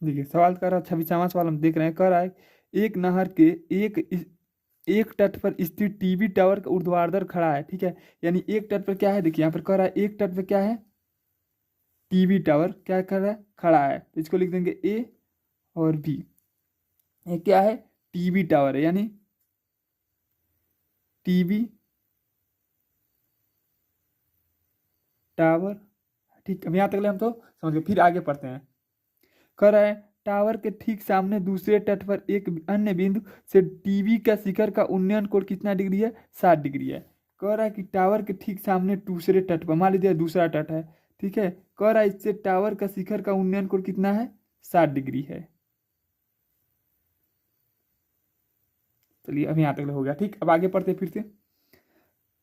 देखिए सवाल कर रहा, 26वां सवाल हम देख रहे हैं, कर रहा है एक नहर के एक तट पर स्थित टीवी टावर का ऊर्ध्वाधर खड़ा है, ठीक है। यानी एक तट पर क्या है, देखिए यहाँ पर कह रहा है एक तट पर क्या है, टीवी टावर क्या कर रहा है, खड़ा है, तो इसको लिख देंगे ए और बी। ये क्या है, टीवी टावर है, यानी टीवी टावर। ठीक, अब यहाँ तक ले हम तो समझ गए, फिर आगे पढ़ते हैं। कह रहा है टावर के ठीक सामने दूसरे तट पर एक अन्य बिंदु से टीवी का शिखर का उन्नयन कोण कितना डिग्री है, 60 डिग्री है। कह रहा है कि टावर के ठीक सामने दूसरे तट पर, मान लीजिए दूसरा तट है, ठीक है। कह रहा है इससे टावर का शिखर का उन्नयन कोण कितना है, 60 डिग्री है। चलिए अब यहाँ तक हो गया, ठीक। अब आगे पढ़ते फिर से।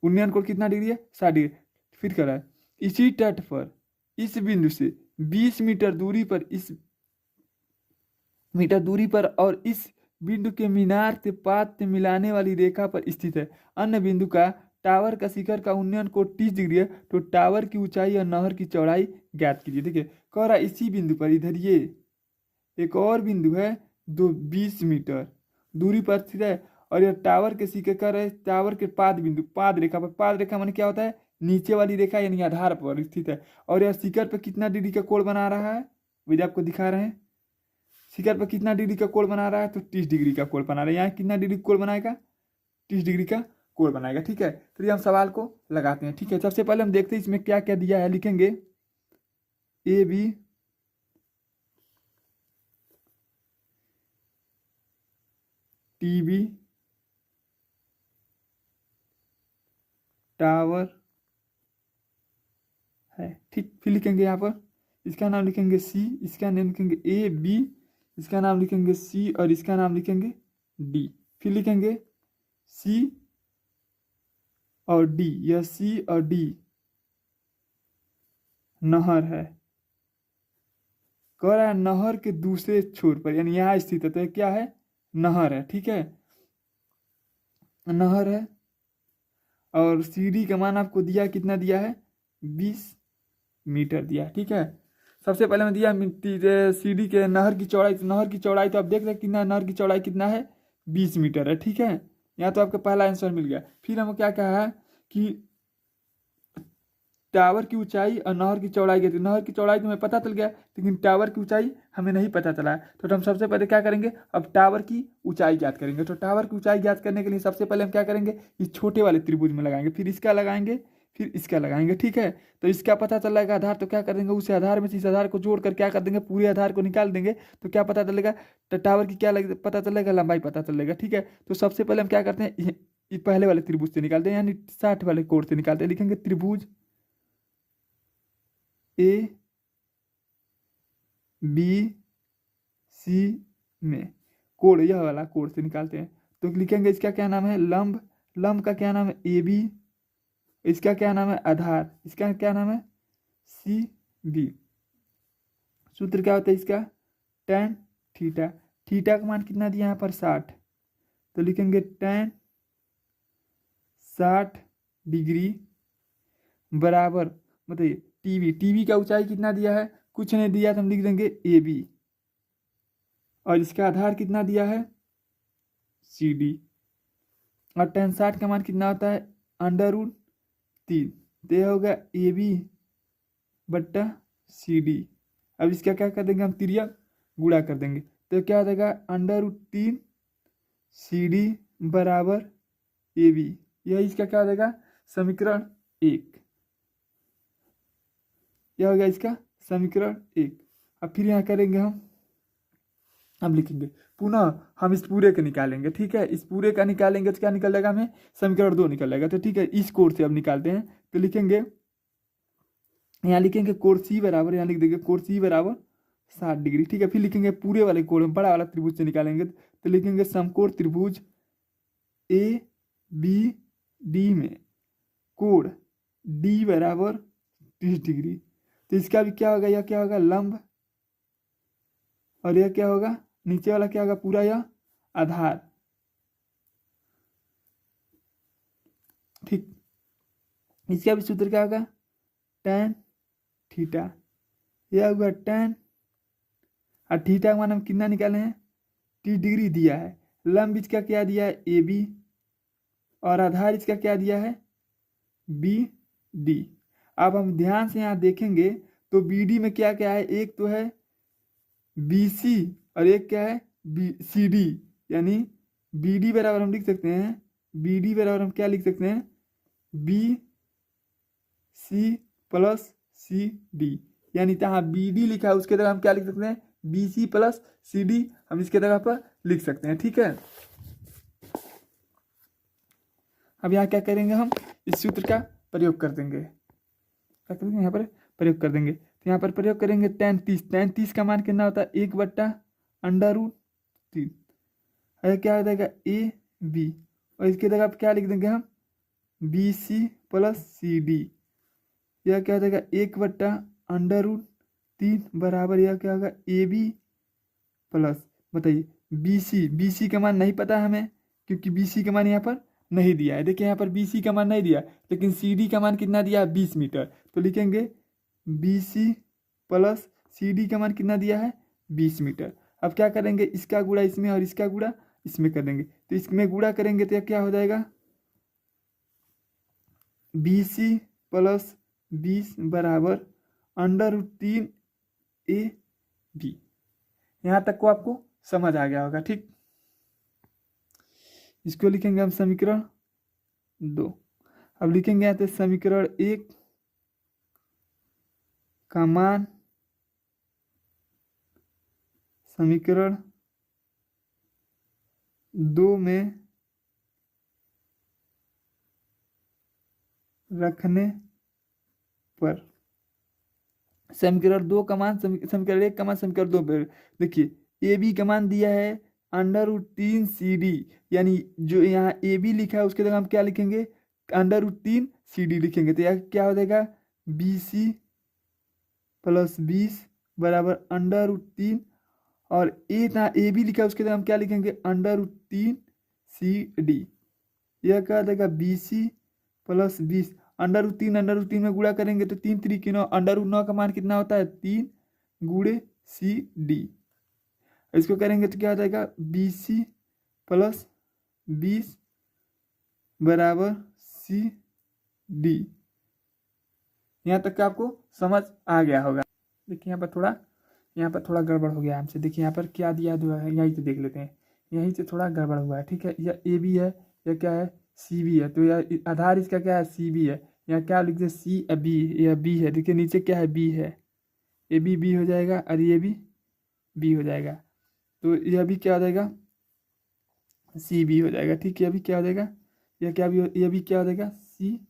उन्नयन कोण कितना डिग्री है, 60 डिग्री। फिर कह रहा है इसी तट पर इस बिंदु से 20 मीटर दूरी पर और इस बिंदु के मीनार से पात से मिलाने वाली रेखा पर स्थित है अन्य बिंदु का टावर का शिखर का उन्नयन कोण 30 डिग्री है, तो टावर की ऊंचाई और नहर की चौड़ाई ज्ञात कीजिए। देखिए कह रहा है इसी बिंदु पर इधर ये एक और बिंदु है, 20 मीटर दूरी पर स्थित है, और यह टावर के शिखर का है, टावर के पाद बिंदु, पाद रेखा पर, पाद रेखा माने क्या होता है, नीचे वाली रेखा यानी आधार पर स्थित है, और यह शिखर पर कितना डिग्री का कोण बना रहा है, वही आपको दिखा रहे हैं। शिखर पर कितना डिग्री का कोण बना रहा है, तो 30 डिग्री का कोण बना रहा है। यहाँ कितना डिग्री कोण बनाएगा, 30 डिग्री का कोण बनाएगा, ठीक है। तो ये हम सवाल को लगाते हैं, ठीक है। सबसे पहले हम देखते हैं इसमें क्या क्या दिया है, लिखेंगे ए बी टीवी टावर है, ठीक। फिर लिखेंगे यहाँ पर इसका नाम लिखेंगे सी, इसका नाम लिखेंगे ए बी, इसका नाम लिखेंगे सी, और इसका नाम लिखेंगे डी। फिर लिखेंगे सी और डी, यह सी और डी नहर है। कह रहा है नहर के दूसरे छोर पर, यानी यहाँ स्थित है, तो क्या है, नहर है, ठीक है, नहर है। और सीढ़ी का मान आपको दिया, कितना दिया है, 20 मीटर दिया, ठीक है। सबसे पहले मैं दिया सीढ़ी के नहर की चौड़ाई, नहर की चौड़ाई तो आप देख रहे हैं कितना, नहर की चौड़ाई कितना है, 20 मीटर है, ठीक है। यहाँ तो आपका पहला आंसर मिल गया। फिर हम क्या कहा है कि टावर की ऊंचाई और नहर की चौड़ाई की थी, नहर की चौड़ाई तो हमें पता चल गया, लेकिन टावर की ऊंचाई हमें नहीं पता चला है। तो हम सबसे पहले क्या करेंगे, अब टावर की ऊंचाई ज्ञात करेंगे। तो टावर की ऊंचाई ज्ञात करने के लिए सबसे पहले हम क्या करेंगे, इस छोटे वाले त्रिभुज में लगाएंगे, फिर इसका लगाएंगे, फिर इसका लगाएंगे, ठीक है। तो इसका पता चल जाएगा आधार, तो क्या कर देंगे, उस आधार में से इस आधार को जोड़कर क्या कर देंगे, पूरे आधार को निकाल देंगे, तो क्या पता चलेगा, तो टावर की क्या पता चलेगा, लंबाई पता चलेगा, ठीक है। तो सबसे पहले हम क्या करते हैं, पहले वाले त्रिभुज से निकालते हैं, यानी 60 वाले कोण से निकालते हैं। लिखेंगे त्रिभुज ए बी सी में कोण, यह वाला कोण से निकालते हैं। तो लिखेंगे इसका क्या नाम है, लंब, लंब का क्या नाम है, ए बी, इसका क्या नाम है, आधार, इसका क्या नाम है, सी बी। सूत्र क्या होता है इसका, tan थीटा, थीटा का मान कितना दिया यहाँ पर, 60, तो लिखेंगे tan 60 डिग्री बराबर, बताइए टीवी, टीवी का ऊंचाई कितना दिया है, कुछ नहीं दिया, तो हम लिख देंगे ए बी, और इसका आधार कितना दिया है, सी डी, और tan 60 का मान कितना होता है, √3, तो यह होगा ए बी बट्टा सी डी। अब इसका क्या कर देंगे, हम तिरिया गुणा कर देंगे, तो क्या हो जाएगा, √3 सी डी बराबर ए बी। यह इसका क्या हो जाएगा, समीकरण 1, यह हो गया इसका समीकरण 1। अब फिर यहाँ करेंगे हम लिखेंगे पुनः, हम इस पूरे का निकालेंगे, ठीक है, इस पूरे का निकालेंगे तो क्या निकल जाएगा, हमें समीकरण 2 निकल जाएगा। तो ठीक है, इस कोण से अब निकालते हैं, तो लिखेंगे यहाँ लिखेंगे कोण सी बराबर, यहाँ लिख देंगे कोण सी बराबर 60 डिग्री, ठीक है। फिर लिखेंगे पूरे वाले कोण, बड़ा वाला त्रिभुज से निकालेंगे, तो लिखेंगे समकोण त्रिभुज ए बी डी में कोण डी बराबर 30 डिग्री। तो इसका भी क्या होगा, यह क्या होगा, लंब, और यह क्या होगा, नीचे वाला क्या होगा, पूरा यह आधार, ठीक। इसका भी सूत्र क्या होगा, tan थीटा, यह होगा tan और थीटा का मान हम कितना निकाले हैं, 30 डिग्री दिया है। लंब इसका क्या दिया है, ए बी, और आधार इसका क्या दिया है, बी डी। अब हम ध्यान से यहाँ देखेंगे तो बी डी में क्या क्या है, एक तो है बी सी और एक क्या है बी सी डी। यानी बी डी बराबर हम लिख सकते हैं, बी डी बराबर हम क्या लिख सकते हैं, B C plus C D. यानी जहाँ बी डी लिखा है उसके जगह हम क्या लिख सकते हैं, B C plus C D हम इसके जगह पर लिख सकते हैं। ठीक है, अब यहाँ क्या करेंगे, हम इस सूत्र का प्रयोग कर देंगे। क्या करेंगे, यहाँ पर प्रयोग कर देंगे। तो यहाँ पर प्रयोग करेंगे tan 30। tan 30 का मान कितना होता है, 1/√3। अरे क्या हो जाएगा, ए बी, और इसके जगह क्या लिख देंगे हम, B C plus C D. यह क्या हो जाएगा, 1/√3 बराबर यह क्या होगा, ए बी प्लस, बताइए बी सी। बी सी का मान नहीं पता हमें, क्योंकि बी सी का मान यहाँ पर नहीं दिया है। देखिए यहाँ पर बी सी का मान नहीं दिया, लेकिन सी डी का मान कितना दिया है, 20 मीटर। तो लिखेंगे B C plus C D का मान कितना दिया है, 20 मीटर। अब क्या करेंगे, इसका गुणा इसमें और इसका गुणा इसमें कर देंगे। तो इसमें गुणा करेंगे तो क्या हो जाएगा, बी सी प्लस 20 बराबर √3 ए बी। यहाँ तक को आपको समझ आ गया होगा। ठीक, इसको लिखेंगे हम समीकरण 2। अब लिखेंगे यहाँ पे समीकरण 1 का मान समीकरण 2 में रखने पर, समीकरण 2 का मान समीकरण 1 का मान समीकरण 2 पर। देखिए ए बी का मान दिया है √3 सी डी। यानी जो यहाँ ए बी लिखा है उसके जगह हम क्या लिखेंगे, √3 सी डी लिखेंगे। तो यह क्या हो जाएगा, बी सी प्लस 20 बराबर √3, और ए बी लिखा है उसके जगह हम क्या लिखेंगे, √3 सी डी। यह क्या हो जाएगा, बी सी प्लस 20, √3 में गुणा करेंगे तो 3 3 9, √9 का मान कितना होता है, 3 गुणे सी डी। इसको करेंगे तो क्या हो जाएगा, बी सी प्लस 20 बराबर सी डी। यहाँ तक का आपको समझ आ गया होगा। देखिए यहाँ पर थोड़ा गड़बड़ हो गया हमसे। देखिए यहाँ पर क्या दिया हुआ है, यहीं से देख लेते हैं। यहीं से थोड़ा गड़बड़ हुआ है। ठीक है, यह ए बी है, यह क्या है, सी बी है। तो यह आधार इसका क्या है, सी बी है। यहाँ क्या लिखते हैं, सी बी, यह बी है। देखिए नीचे क्या है, बी है। ए बी बी हो जाएगा और ये भी बी हो जाएगा। तो यह भी क्या हो जाएगा, सी बी हो जाएगा। ठीक है, यह भी क्या हो जाएगा, यह भी क्या हो जाएगा, सी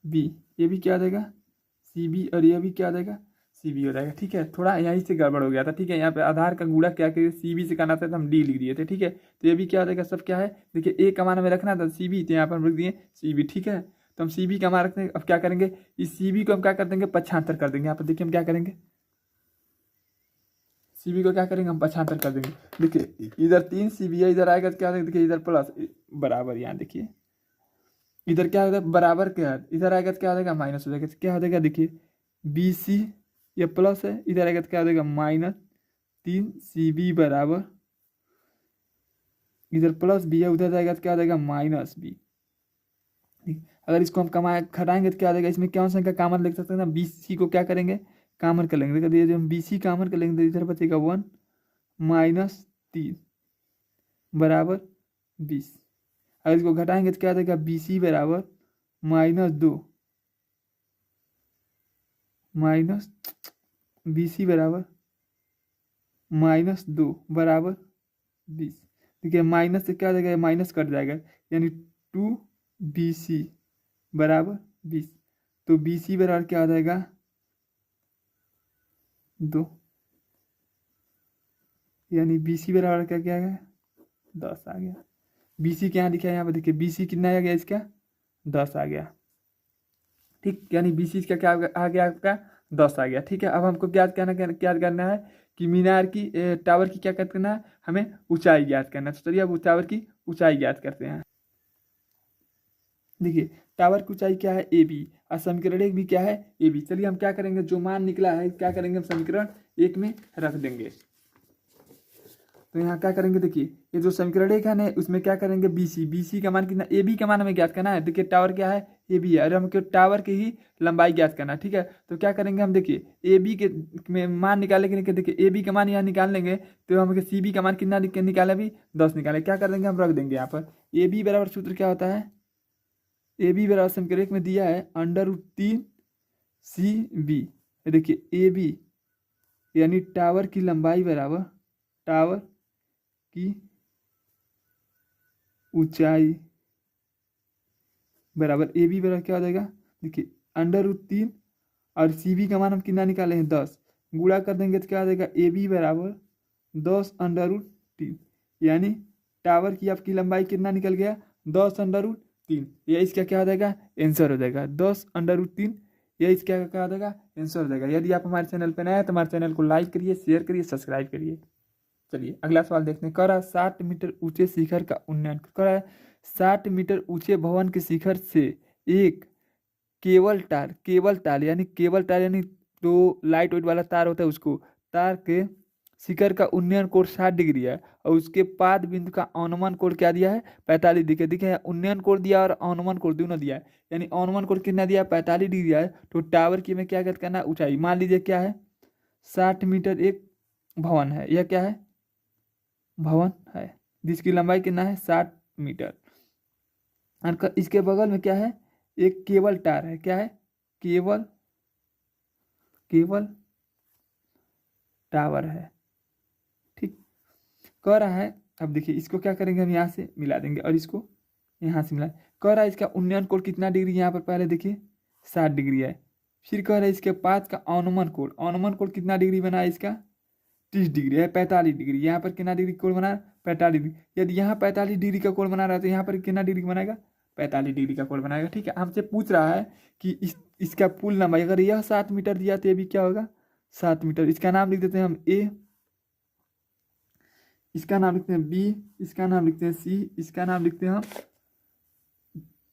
बी। ये भी क्या हो जाएगा, सी बी, और यह भी क्या हो जाएगा, सी बी हो जाएगा। ठीक है, थोड़ा यहीं से गड़बड़ हो गया था। ठीक है, यहाँ पे आधार का गुणा क्या करिए, सी बी से करना था तो हम डी लिख दिए थे। ठीक है, तो ये भी क्या हो जाएगा, सब क्या है, देखिए ए का मान हमें रखना था सी बी, तो यहाँ पर हम लिख दिए सी बी। ठीक है, तो हम सी बी का मान रखते हैं। अब क्या करेंगे, इस सी बी को हम क्या कर देंगे, 75 कर देंगे। यहाँ पर देखिए हम क्या करेंगे, सी बी को क्या करेंगे, हम 75 कर देंगे। देखिए इधर 3 सी बी है, इधर आएगा तो क्या होगा, देखिए इधर प्लस बराबर, यहाँ देखिए इधर क्या होगा, बराबर क्या है, इधर आएगा तो क्या हो जाएगा, माइनस हो जाएगा। तो क्या हो जाएगा, देखिए बी सी ये प्लस है, इधर आएगा तो क्या हो जाएगा, -3 सी बी बराबर, इधर प्लस बी है, उधर जाएगा तो क्या हो जाएगा, -बी। अगर इसको हम कमा घटाएंगे तो क्या हो जाएगा, इसमें क्या संख्या कामन लिख सकते हैं ना, बी सी को क्या करेंगे, कामन कर लेंगे। देखिए जब हम बी सी कामन कर लेंगे तो इधर बचेगा 1 -3 बराबर 20। अगर इसको घटाएंगे तो क्या आ जाएगा, बी सी बराबर -2 माइनस बी सी बराबर -2 बराबर 20। देखिए माइनस से क्या आ जाएगा, माइनस कट जाएगा, यानी 2 बी सी बराबर 20। तो बी सी बराबर क्या आ जाएगा, 2, यानी बी सी बराबर क्या क्या आ गया, 10 आ गया। बी सी क्या लिखा है यहाँ पर, देखिए बी सी कितना आ गया, इसका 10 आ गया। ठीक, यानी बी सी का क्या आ गया, आपका 10 आ गया। ठीक है, अब हमको क्या करना है कि मीनार की टावर की क्या करना है, हमें ऊंचाई ज्ञात करना है। तो चलिए अब टावर की ऊंचाई ज्ञात करते हैं। देखिए टावर की ऊंचाई क्या है, ए बी, और समीकरण 1 भी क्या है, ए बी। चलिए हम क्या करेंगे, जो मान निकला है क्या करेंगे, हम समीकरण 1 में रख देंगे। तो यहाँ क्या करेंगे, देखिए ये जो समीकरण एक है ना उसमें क्या करेंगे, BC का मान कितना, AB का मान हमें ज्ञात करना है। देखिए टावर क्या है, AB है, और हमको टावर की ही लंबाई ज्ञात करना है। ठीक है, तो क्या करेंगे हम, देखिए AB के में मान निकाले के, देखिए AB का मान यहाँ निकाल लेंगे तो हम CB का मान कितना निकाले, अभी 10 निकाले। क्या कर देंगे हम, रख देंगे यहाँ पर AB बराबर सूत्र क्या होता है, AB बराबर समीकरण एक में दिया है √3CB। देखिए AB यानी टावर की लंबाई बराबर टावर की ऊंचाई बराबर AB बराबर क्या हो जाएगा, देखिए √3 और CB का मान हम कितना निकाले हैं 10, गुणा कर देंगे तो क्या हो जाएगा, AB बराबर 10√3, यानी टावर की आपकी लंबाई कितना निकल गया, 10√3। यह इसका क्या हो जाएगा, आंसर हो जाएगा 10√3। यह इसका क्या हो जाएगा, आंसर हो जाएगा। यदि आप हमारे चैनल पर नए हैं तो हमारे चैनल को लाइक करिए, शेयर करिए, सब्सक्राइब करिए। चलिए अगला सवाल देखते हैं। कह रहा है 60 मीटर ऊंचे शिखर का उन्नयन। कह रहा है 60 मीटर ऊंचे भवन के शिखर से एक केबल तार यानी जो लाइट वाइट वाला तार होता है उसको, तार के शिखर का उन्नयन कोण 60 डिग्री है और उसके पाद बिंदु का अनुमान कोण क्या दिया है, 45 डिग्री। दिखे उन्नयन कोण दिया और अनुमान कोण दोनों दिया है, यानी अनुमान कोण कितना दिया है, 45 डिग्री है। तो टावर की में क्या करना है, ऊंचाई मान लीजिए क्या है, 60 मीटर एक भवन है, यह क्या है, भवन है जिसकी लंबाई कितना है, 60 मीटर। और इसके बगल में क्या है, एक केबल टार है, क्या है, केबल टावर है। ठीक, कह रहा है, अब देखिए इसको क्या करेंगे हम, यहाँ से मिला देंगे और इसको यहाँ से मिला। कह रहा है इसका उन्नयन कोण कितना डिग्री, यहाँ पर पहले देखिए 60 डिग्री है। फिर कह रहा है इसके पास का अनुमान कोण कितना डिग्री बना है इसका, 30 डिग्री है, 45 डिग्री। यहाँ पर कितना डिग्री कोण बना, 45 डिग्री। यदि यहाँ 45 डिग्री का कोण बना रहा है तो यहाँ पर कितना डिग्री बनाएगा, 45 डिग्री का कोण बनाएगा। ठीक है, हमसे पूछ रहा है कि इसका पुल लंबाई, अगर यह 7 मीटर दिया तो ये भी क्या होगा, 7 मीटर। इसका नाम लिख देते हैं हम A, इसका नाम लिखते हैं B, इसका नाम लिखते हैं C, इसका नाम लिखते हैं हम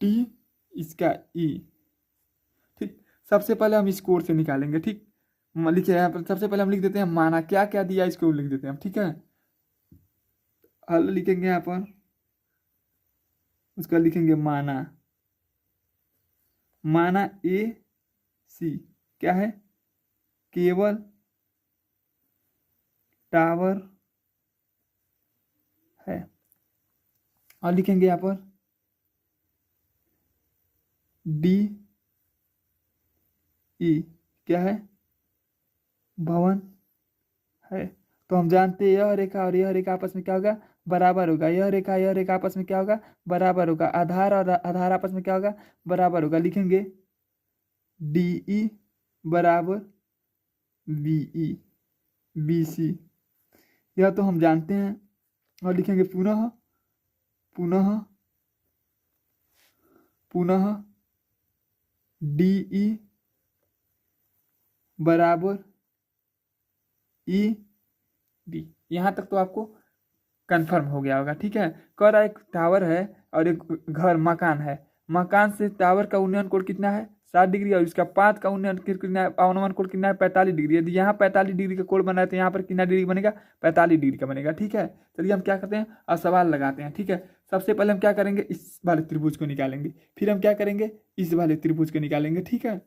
T, इसका E। ठीक, सबसे पहले हम इस कोण से निकालेंगे। ठीक, लिखिए यहाँ पर सबसे पहले हम लिख देते हैं माना, क्या क्या दिया इसको लिख देते हैं हम। ठीक है, हल लिखेंगे यहाँ पर, उसका लिखेंगे माना AC क्या है, केबल टावर है। और लिखेंगे यहाँ पर DE क्या है, भवन है। तो हम जानते हैं यह रेखा और यह रेखा आपस में क्या होगा, बराबर होगा। यह रेखा आपस में क्या होगा, बराबर होगा। आधार और आधार आपस में क्या होगा, बराबर होगा। लिखेंगे DE बराबर BE BC, यह तो हम जानते हैं। और लिखेंगे पुनः DE बराबर EB। यहाँ तक तो आपको कंफर्म हो गया होगा। ठीक है, कह रहा है एक टावर है और एक घर मकान है। मकान से टावर का उन्नयन कोण कितना है, 60 डिग्री, और इसका पाद का उन्नयन कितना है, अनुमान कोण कितना है, 45 डिग्री। यदि यहाँ 45 डिग्री का कोण बना है तो यहाँ पर कितना डिग्री बनेगा, 45 डिग्री का बनेगा। ठीक है, चलिए हम क्या करते हैं, अब सवाल लगाते हैं। ठीक है, सबसे पहले हम क्या करेंगे, इस वाले त्रिभुज को निकालेंगे, फिर हम क्या करेंगे, इस वाले त्रिभुज को निकालेंगे। ठीक है,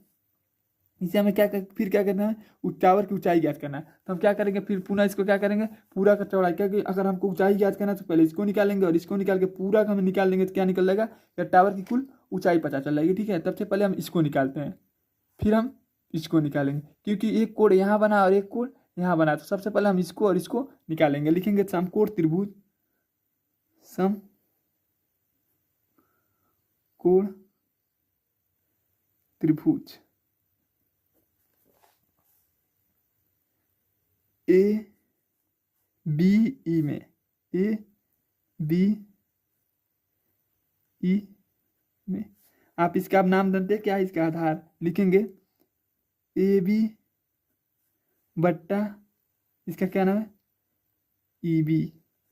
इसे हमें फिर क्या करना है, उस टावर की ऊंचाई ज्ञात करना है। तो हम क्या करेंगे, फिर पुनः इसको क्या करेंगे, पूरा का चौड़ाई, क्योंकि अगर हमको ऊंचाई ज्ञात करना है तो पहले इसको निकालेंगे और इसको निकाल के पूरा का हम निकाल लेंगे तो क्या निकल जाएगा, या टावर की कुल ऊंचाई पता चल जाएगी। ठीक है, सबसे पहले हम इसको निकालते हैं, फिर हम इसको निकालेंगे, क्योंकि एक कोण यहाँ बना और एक कोण यहाँ बना। तो सबसे पहले हम इसको और इसको निकालेंगे। लिखेंगे समकोण त्रिभुज, समकोण त्रिभुज ABE में, ABE में आप इसका अब नाम जानते हैं क्या है, इसका आधार लिखेंगे AB बट्टा इसका क्या नाम है, EB।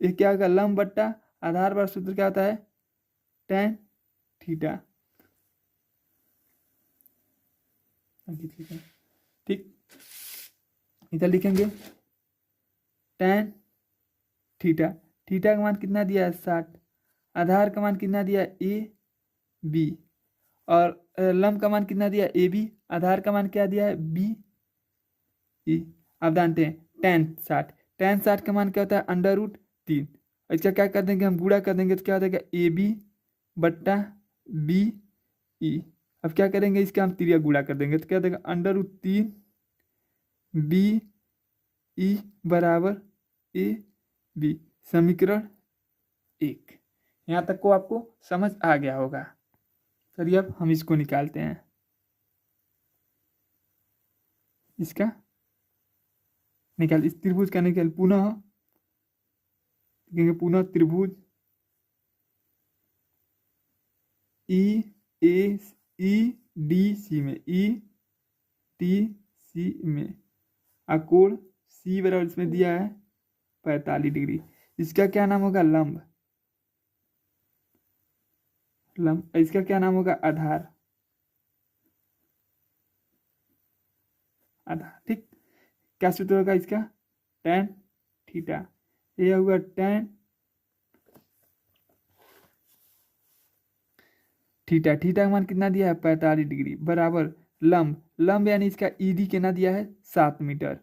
ये क्या होगा, लंब बट्टा आधार पर सूत्र क्या होता है, tan थीटा। ठीक, इधर लिखेंगे tan थीटा, थीटा का मान कितना दिया है 60, आधार का मान कितना दिया है ए बी, और लंब का मान कितना दिया ए बी, आधार का मान क्या दिया है बी ई। अब जानते हैं tan 60 का मान क्या होता है √3। इसका क्या कर देंगे हम, गुणा कर देंगे तो क्या हो जाएगा ए बी बट्टा बी ई। अब क्या करेंगे, इसका हम त्रिया गुणा कर देंगे तो क्या हो जाएगा √3 बी ई बराबर ए बी। समीकरण 1। यहाँ तक को आपको समझ आ गया होगा। चलिए अब हम इसको निकालते हैं। इसका निकाल, इस त्रिभुज का निकाल, पुनः लिखेंगे पुनः त्रिभुज ई ए ई डी सी में, ई टी सी में अकोण सी बराबर इसमें दिया है 45 डिग्री। इसका क्या नाम होगा लंब, लंब। इसका क्या नाम होगा आधार, आधार। ठीक, क्या सूत्र होगा इसका tan थीटा, ये होगा tan थीटा, थीटा का मान कितना दिया है 45 डिग्री बराबर लंब, लंब यानी इसका ईडी कितना दिया है 7 मीटर,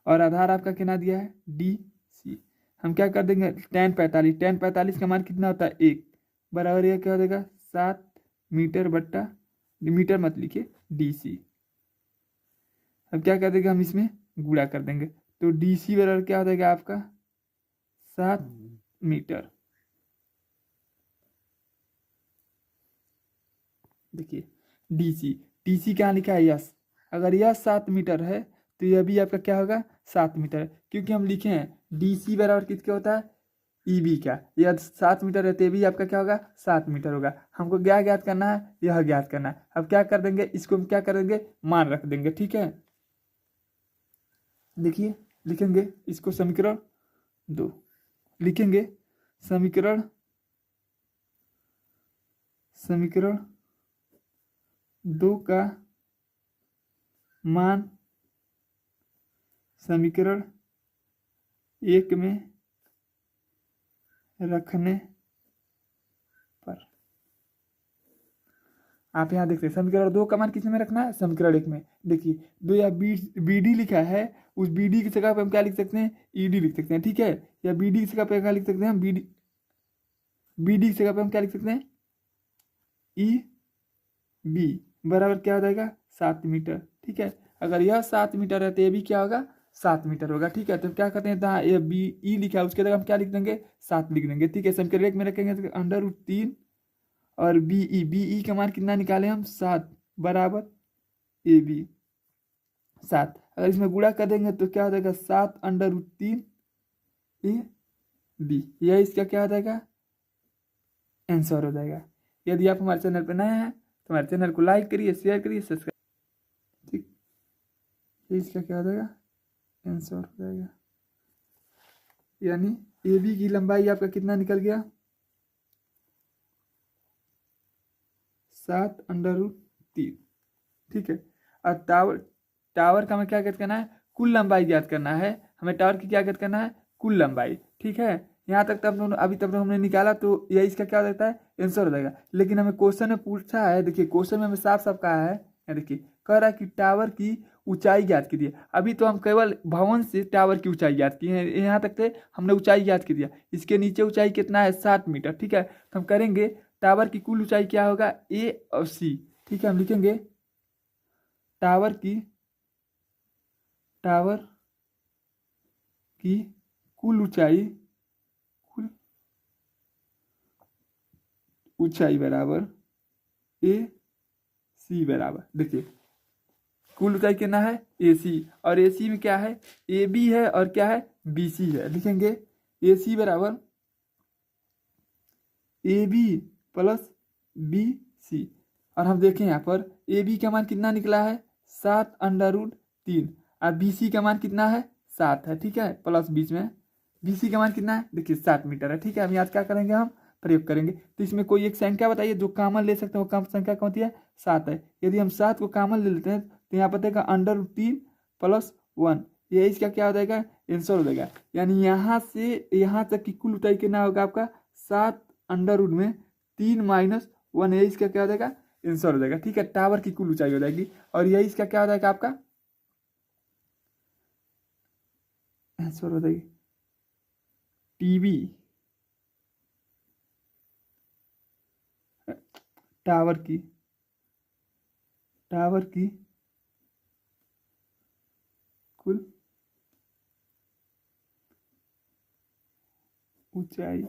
और आधार आपका कितना दिया है डी सी। हम क्या कर देंगे tan 45 का मान कितना होता है 1 बराबर, यह क्या हो जाएगा 7 मीटर बट्टा, मीटर मत लिखिए डी सी। अब क्या कर देंगे हम इसमें गुणा कर देंगे तो डी सी बराबर क्या हो जाएगा आपका 7 मीटर। देखिए डीसी, डीसी क्या लिखा है यस, अगर यह 7 मीटर है तो यह भी आपका क्या होगा 7 मीटर, क्योंकि हम लिखे हैं डीसी बराबर किसके होता है ईबी का, यह 7 मीटर है तो भी आपका क्या होगा 7 मीटर होगा। हमको क्या ज्ञात करना है, यह ज्ञात करना है। अब क्या कर देंगे, इसको हम क्या कर देंगे मान रख देंगे। ठीक है, देखिए लिखेंगे इसको समीकरण 2, लिखेंगे समीकरण 2 का मान समीकरण 1 में रखने पर, आप यहाँ देखते हैं समीकरण 2 का मान किस में रखना है समीकरण 1 में। देखिए 2 या बी डी लिखा है, उस बी डी की जगह पे हम क्या लिख सकते हैं ई डी लिख सकते हैं। ठीक है, या बी डी की जगह पे क्या लिख सकते हैं हम बी डी की जगह पे हम क्या लिख सकते हैं ई बी बराबर क्या हो जाएगा 7 मीटर। ठीक है, अगर यह 7 मीटर है तो ये भी क्या होगा 7 मीटर होगा। ठीक है, तो क्या करते हैं यहाँ ये बी ई लिखा है उसके जगह हम क्या लिख देंगे 7 लिख देंगे। ठीक है, समीकरण 1 में रखेंगे तो √3 और बी ई का मान कितना निकाले हम 7 बराबर ए बी 7। अगर इसमें गुणा कर देंगे तो क्या हो जाएगा 7 √3 ए बी, यह इसका क्या हो जाएगा आंसर हो जाएगा। यदि आप हमारे चैनल पर नए हैं तो हमारे चैनल को लाइक करिए, शेयर करिए, सब्सक्राइब। ठीक, ये इसका क्या हो जाएगा आंसर हो जाएगा। यानी ए बी की लंबाई आपका कितना निकल गया 7 √3। ठीक है, और टावर का हमें क्या ज्ञात करना है कुल लंबाई ज्ञात करना है, हमें टावर की क्या ज्ञात करना है कुल लंबाई। ठीक है, यहाँ तक तब अभी तक हमने निकाला तो यह इसका क्या हो जाता है आंसर हो जाएगा। लेकिन हमें क्वेश्चन में पूछा है, देखिए क्वेश्चन में हमें साफ साफ कहा है, देखिए कह रहा है कि टावर की ऊंचाई ज्ञात कीजिए। अभी तो हम केवल भवन से टावर की ऊंचाई ज्ञात की है, यहाँ तक थे हमने ऊंचाई ज्ञात की दिया। इसके नीचे ऊंचाई कितना है 7 मीटर। ठीक है, तो हम करेंगे टावर की कुल ऊंचाई क्या होगा ए और सी। ठीक है, हम लिखेंगे टावर की कुल ऊंचाई बराबर ए सी बराबर, देखिए कुल ऊंचाई कितना है ए सी, और ए सी में क्या है ए बी है और क्या है बी सी है। लिखेंगे ए सी बराबर A B plus B C, और हम देखें यहाँ पर ए बी का मान कितना निकला है 7 √3 और बी सी का मान कितना है 7 है। ठीक है, प्लस बीच में बी सी का मान कितना है देखिए 7 मीटर है। ठीक है, हम यहाँ क्या करेंगे हम प्रयोग करेंगे, तो इसमें कोई एक संख्या बताइए जो कॉमन ले सकते हैं, वो संख्या कौन सी है 7 है। यदि हम 7 को कॉमन ले लेते हैं तो यहाँ पर देगा √3 + 1, ये इसका क्या हो जाएगा आंसर हो जाएगा। यानी यहाँ से यहाँ तक की कुल ऊंचाई कितना होगा आपका 7√3 - 1, यही इसका क्या हो जाएगा आंसर हो जाएगा। ठीक है, टावर की कुल ऊंचाई हो जाएगी और यही इसका क्या हो जाएगा आपका आंसर हो जाएगी। टीवी टावर की कुल ऊंचाई।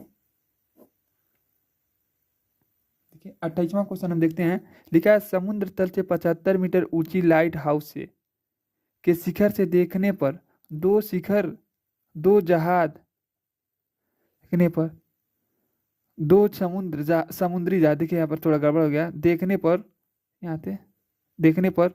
देखिए 28वां क्वेश्चन हम देखते हैं। लिखा है समुद्र तल से 75 मीटर ऊंची लाइट हाउस से के शिखर से देखने पर दो जहाज देखने पर समुद्री जहाज। देखिए यहाँ पर थोड़ा गड़बड़ हो गया। यहाँ पे देखने पर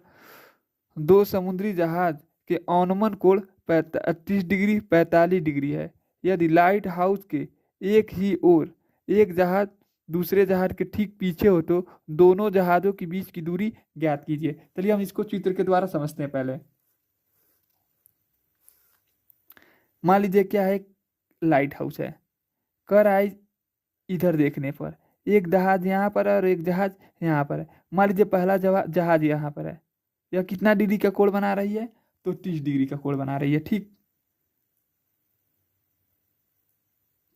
दो समुद्री जहाज के अनुमान कोण 30 डिग्री 45 डिग्री है। यदि लाइट हाउस के एक ही ओर एक जहाज दूसरे जहाज के ठीक पीछे हो तो दोनों जहाजों के बीच की दूरी ज्ञात कीजिए। चलिए हम इसको चित्र के द्वारा समझते हैं। पहले मान लीजिए क्या है, लाइट हाउस है। कर आए इधर देखने पर एक जहाज यहाँ पर है और एक जहाज यहाँ पर है। मान लीजिए पहला जहाज यहाँ पर है। यह कितना डिग्री का कोण बना रही है तो 30 डिग्री का कोण बना रही है। ठीक,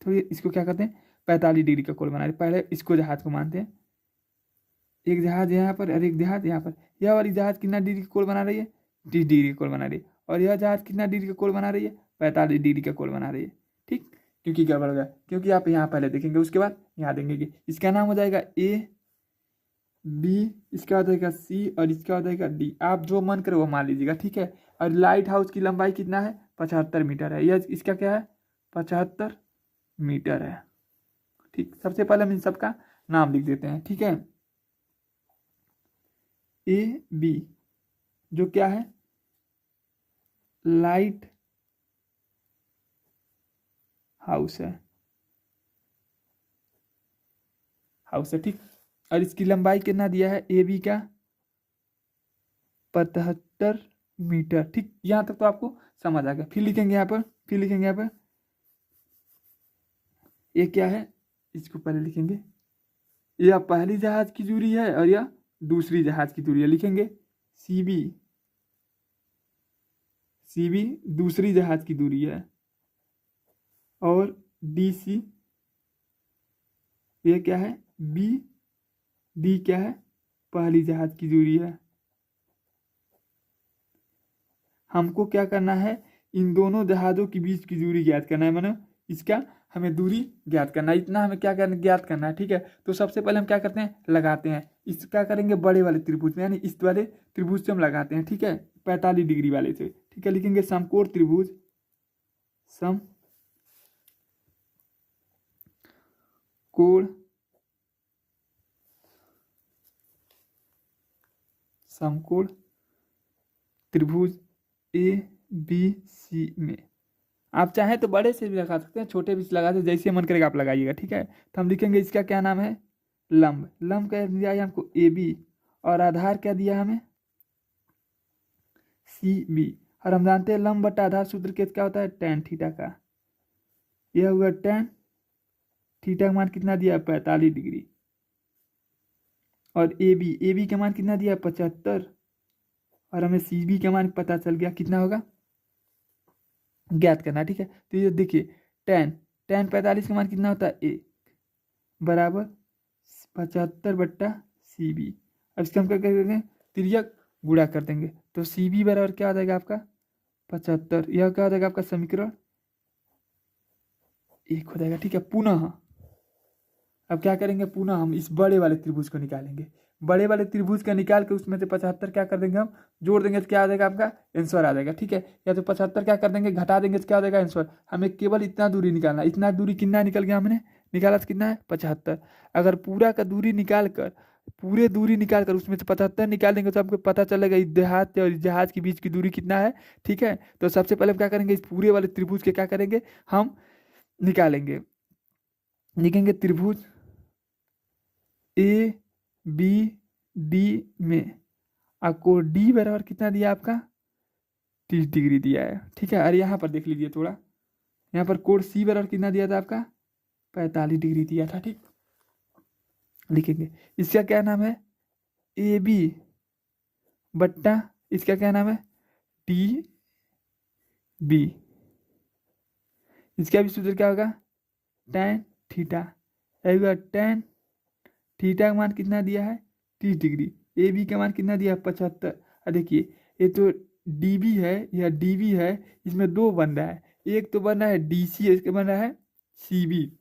तो इसको क्या करते हैं 45 डिग्री का कोण बना रही है। पहले इसको जहाज को मानते हैं। एक जहाज यहाँ पर और एक जहाज यहाँ पर। यह वाली जहाज कितना डिग्री का कोण बना रही है 30 डिग्री का कोण बना रही है और यह जहाज कितना डिग्री का कोण बना रही है 45 डिग्री का कोण बना रही है। ठीक, क्योंकि क्या बढ़ गया, क्योंकि आप यहाँ पहले देखेंगे उसके बाद यहाँ देखेंगे। इसका नाम हो जाएगा ए बी, इसका हो जाएगा सी और इसका हो जाएगा डी। आप जो मन करे वो मान लीजिएगा। ठीक है, और लाइट हाउस की लंबाई कितना है 75 मीटर है। यह इसका क्या है 75 मीटर है। ठीक, सबसे पहले हम इन सबका नाम लिख देते हैं। ठीक है, ए बी जो क्या है लाइट हाउस है ठीक, और इसकी लंबाई कितना दिया है ए बी का 75 मीटर। ठीक, यहां तक तो आपको समझ आ गया। फिर लिखेंगे यहाँ पर ये क्या है, इसको पहले लिखेंगे। यह पहली जहाज की दूरी है और यह दूसरी जहाज की दूरी है। लिखेंगे सी बी दूसरी जहाज की दूरी है और डी सी ये क्या है डी क्या है पहली जहाज की दूरी है। हमको क्या करना है इन दोनों जहाजों के बीच की दूरी ज्ञात करना है। मानो इसका हमें दूरी ज्ञात करना है, इतना हमें क्या करना ज्ञात करना है। ठीक है, तो सबसे पहले हम क्या करते हैं लगाते हैं। इस क्या करेंगे बड़े वाले त्रिभुज में, यानी इस वाले त्रिभुज से हम लगाते हैं। ठीक है, 45 डिग्री वाले से। ठीक है, लिखेंगे समकोण त्रिभुज समकोण त्रिभुज ए बी सी में आप चाहें तो बड़े से भी लगा सकते हैं, छोटे भी लगा सकते हैं, जैसे मन करेगा आप लगाइएगा। ठीक है, तो हम लिखेंगे इसका क्या नाम है लंब का दिया है हमको ए बी और आधार क्या दिया हमें सी बी। और हम जानते हैं लंब बटा आधार सूत्र के क्या होता है tan थीटा का। यह हुआ tan थीटा का मान कितना दिया 45 डिग्री और ए बी का मान कितना दिया 75 और हमें सी बी का मान पता चल गया कितना होगा ज्ञात करना। ठीक है, तो ये देखिए tan 45 का मान कितना होता है 1 बराबर 75/सी बी। अब इसका हम क्या करेंगे तिर्यक गुणा कर देंगे तो सी बी बराबर क्या हो जाएगा आपका 75। यह क्या हो जाएगा आपका समीकरण 1 हो जाएगा। ठीक है, पुनः अब क्या करेंगे पुनः हम इस बड़े वाले त्रिभुज को निकालेंगे। बड़े वाले त्रिभुज का निकाल के उसमें से 75 क्या कर देंगे हम जोड़ देंगे तो क्या आ जाएगा आपका आंसर आ जाएगा। ठीक है, या तो 75 क्या कर देंगे घटा देंगे तो क्या आ जाएगा आंसर। हमें केवल इतना दूरी निकालना, इतना दूरी कितना निकल गया हमने निकाला तो कितना है 75। अगर पूरा का दूरी निकाल कर उसमें से 75 निकाल देंगे तो आपको पता चलेगा इस देहात और इस जहाज के बीच की दूरी कितना है। ठीक है, तो सबसे पहले हम क्या करेंगे इस पूरे वाले त्रिभुज के क्या करेंगे हम निकालेंगे। लिखेंगे त्रिभुज ए बी डी में आपको डी बराबर कितना दिया आपका 30 डिग्री दिया है, ठीक है। और यहाँ पर देख लीजिए थोड़ा, यहाँ पर कोण सी बराबर कितना दिया था आपका, 45 डिग्री दिया था, ठीक। लिखेंगे इसका क्या नाम है, ए बी बट्टा इसका क्या नाम है, डी बी। इसका भी सूत्र क्या होगा, tan थीटा। tan थीटा का मान कितना दिया है, 30 डिग्री। ए बी का मान कितना दिया है, 75। और देखिए ये तो डी बी है या डी बी है, इसमें दो बन रहा है, एक तो बन रहा है डी सी है, इसके बन रहा है सी बी।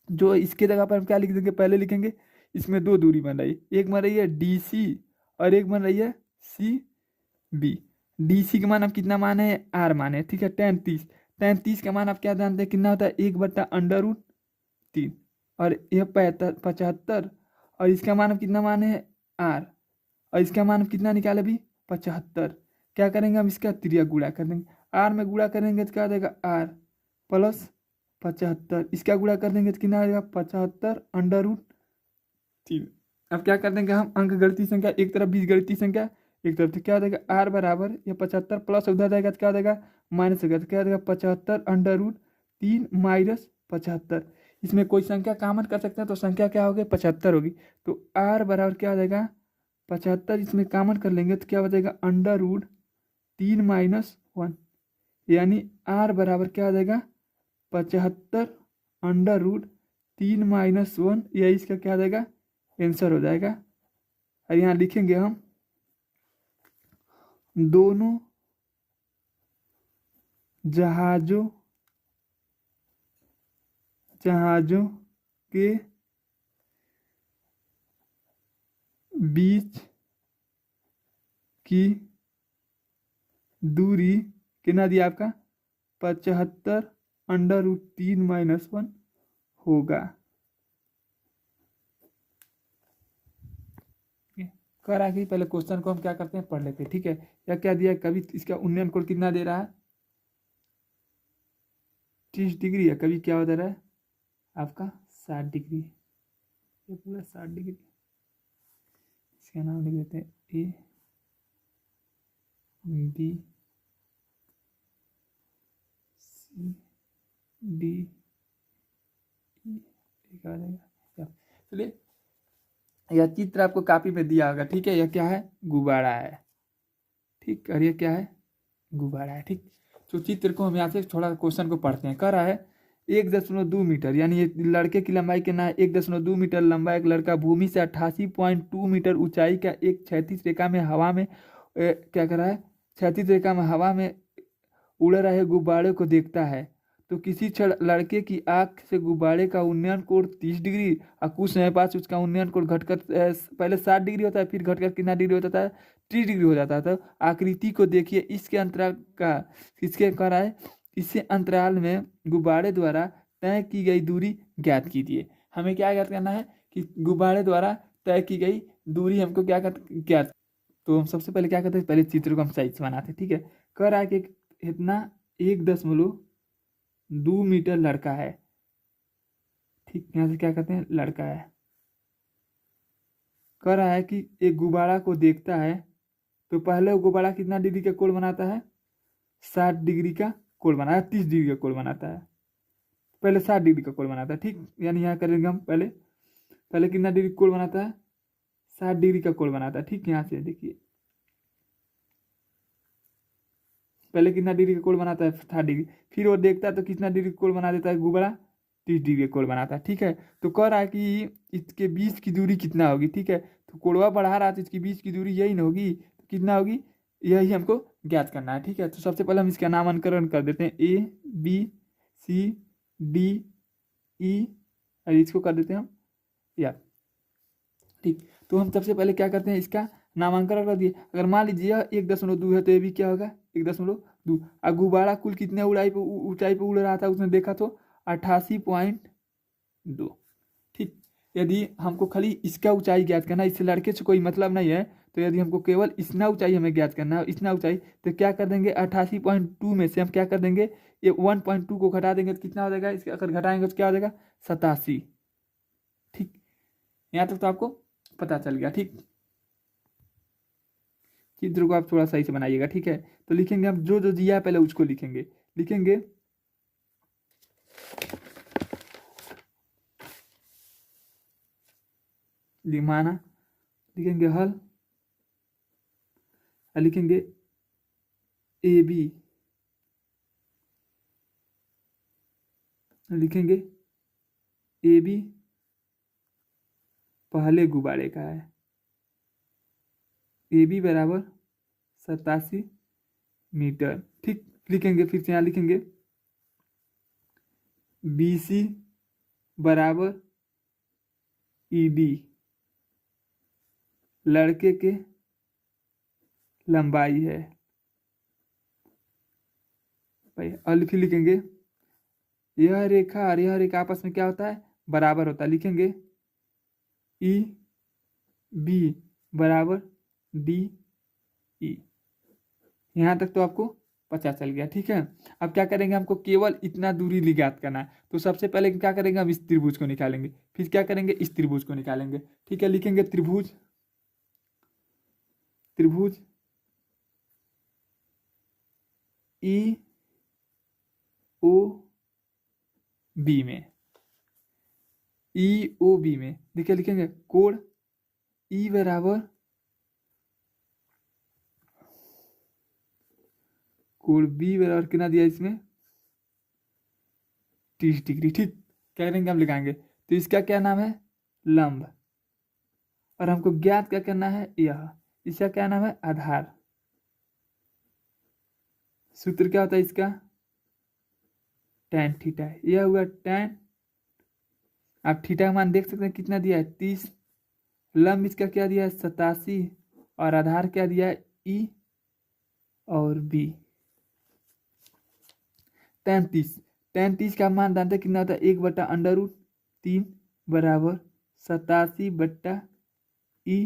जो इसके जगह पर हम क्या लिख देंगे, पहले लिखेंगे इसमें दो दूरी बन रही है, एक बन रही है डी सी और एक बन रही है सी बी। डी सी का मान आप कितना माने हैं, आर माने, ठीक है। tan 30 का मान आप क्या जानते हैं कितना होता है, 1/√3। और यह 75 और इसका मान आप कितना माने हैं, आर। और इसका मान आप कितना निकाले अभी, 75। क्या करेंगे हम, इसका त्रिज्या गुणा कर देंगे, आर में गुणा करेंगे तो क्या हो जाएगा, आर प्लस 75। इसका गुणा कर देंगे तो कितना आ जाएगा, 75/√3। अब क्या कर देंगे हम, अंक गणितीय संख्या एक तरफ, बीज गणितीय संख्या एक तरफ, तो क्या हो जाएगा, आर बराबर ये 75 प्लस उधर जाएगा तो क्या हो जाएगा, माइनस हो गया तो क्या हो जाएगा, 75/√3 माइनस 75। इसमें कोई संख्या कॉमन कर सकते हैं तो संख्या क्या होगी, 75 होगी। तो आर बराबर क्या हो जाएगा, 75। इसमें कॉमन कर लेंगे तो क्या हो जाएगा, √3 माइनस 1, यानी आर बराबर क्या हो जाएगा, 75/√3 माइनस 1। यही इसका क्या हो जाएगा, आंसर हो जाएगा। और यहाँ लिखेंगे हम दोनों जहाजों के बीच की दूरी कितना दिया आपका, 75/√3 माइनस 1 होगा। कर आगे पहले क्वेश्चन को हम क्या करते हैं, पढ़ लेते हैं, ठीक है। या क्या दिया है, कभी इसका उन्नयन कोण कितना दे रहा है, 30 डिग्री है, कभी क्या दे रहा है आपका 60 डिग्री, ये पूरा 60 डिग्री। इसका नाम लिख देते हैं A B C D E, ठीक आ जाएगा। चलिए यह चित्र आपको कॉपी में दिया होगा, ठीक है। यह क्या है, गुब्बारा है, ठीक। और ये क्या है, गुब्बारा है, ठीक। तो चित्र को हम यहाँ से थोड़ा क्वेश्चन को पढ़ते हैं। कह रहा है 1.2 मीटर, यानी ये लड़के की लंबाई कितना है, 1.2 मीटर लंबा एक लड़का भूमि से 88.2 मीटर ऊंचाई का एक क्षैतिज रेखा में हवा में क्या कर रहा है, क्षैतिज रेखा में हवा में उड़ रहे गुब्बारे को देखता है। तो किसी क्षण लड़के की आंख से गुब्बारे का उन्नयन कोण 30 डिग्री और कुछ समय बाद उसका उन्नयन कोण घटकर पहले 60 डिग्री होता है, फिर घटकर कितना डिग्री होता है, 30 डिग्री हो जाता है। तो आकृति को देखिए, इसके अंतराल का किसके कर रहा है, इससे अंतराल में गुब्बारे द्वारा तय की गई दूरी ज्ञात कीजिए। हमें क्या ज्ञात करना है कि गुब्बारे द्वारा तय की गई दूरी हमको क्या ज्ञात। तो हम सबसे पहले क्या करते हैं, पहले चित्र को हम सही से बनाते हैं, ठीक है। कह रहा है कि इतना 1.2 मीटर लड़का है, ठीक। यहाँ से क्या करते हैं, लड़का है। कह रहा है कि एक गुब्बारा को देखता है, तो पहले वो गुब्बारा कितना डिग्री का कोण बनाता है, 60 डिग्री का कोण बनाता है, 30 डिग्री का कोण बनाता है। पहले 60 डिग्री का कोण बनाता है, ठीक। यानी यहाँ करेंगे हम पहले कितना डिग्री कोण बनाता है, 60 डिग्री का कोण बनाता है, ठीक। यहाँ से देखिए पहले कितना डिग्री का कोण बनाता है, 60 डिग्री। फिर वो देखता है तो कितना डिग्री का कोण बना देता है गुब्बारा, 30 डिग्री का कोण बनाता है, ठीक है। तो कह रहा है कि इसके बीच की दूरी कितना होगी, ठीक है। तो कोणवा बढ़ा रहा है तो इसके बीच की दूरी यही ना होगी, तो कितना होगी, यही हमको ज्ञात करना है, ठीक है। तो सबसे पहले हम इसका नामांकन कर देते हैं, A B C D E, और इसको कर देते हैं हम या, ठीक। तो हम सबसे पहले क्या करते हैं, इसका नामांकन कर दिए। अगर मान लीजिए 1.2 है तो ये भी क्या होगा, 1.2। और गुब्बारा कुल कितने ऊंचाई पे उड़ रहा था उसने देखा तो 88.2, ठीक। यदि हमको खाली इसका ऊंचाई ज्ञात करना है, इससे लड़के से कोई मतलब नहीं है, तो यदि हमको केवल इतना ऊंचाई हमें ज्ञात करना है, इतना ऊंचाई, तो क्या कर देंगे, 88.2 में से हम क्या कर देंगे, ये 1.2 को घटा देंगे तो कितना हो जाएगा, इसके अगर घटाएंगे तो क्या हो जाएगा, 87, ठीक। यहाँ तक तो आपको पता चल गया, ठीक। चित्र को आप थोड़ा सही से बनाइएगा, ठीक है। तो लिखेंगे हम जो जो दिया है पहले उसको लिखेंगे। लिखेंगे माना, लिखेंगे हल, लिखेंगे ए बी, लिखेंगे ए बी पहले गुब्बारे का है, ए बी बराबर 87 मीटर, ठीक। लिखेंगे फिर से यहाँ लिखेंगे बी सी बराबर ई डी, लड़के के लंबाई है भाई। और फिर लिखेंगे यह रेखा और यह रेखा आपस में क्या होता है, बराबर होता है। लिखेंगे ई बी बराबर डी ई। यहाँ तक तो आपको पता चल गया, ठीक है। अब क्या करेंगे, हमको केवल इतना दूरी ज्ञात करना है। तो सबसे पहले क्या करेंगे, हम इस त्रिभुज को निकालेंगे, फिर क्या करेंगे, इस त्रिभुज को निकालेंगे, ठीक है। लिखेंगे त्रिभुज, त्रिभुज ई ओ बी में, ई ओ बी में देखिए, लिखेंगे कोण ई बराबर, कोण बी बराबर कितना दिया इसमें 30 डिग्री, ठीक। क्या करेंगे, हम लिखाएंगे। तो इसका क्या नाम है, लंब, और हमको ज्ञात क्या करना है, यह, इसका क्या नाम है, आधार। सूत्र क्या होता है इसका, tan थीटा। यह हुआ tan, आप थीटा का मान देख सकते हैं कितना दिया है 30, लंब इसका क्या दिया है 87, और आधार क्या दिया है ई और बी। tan 30 का मान जानते हैं कितना होता है, 1/√3 बराबर 87 बट्टा ई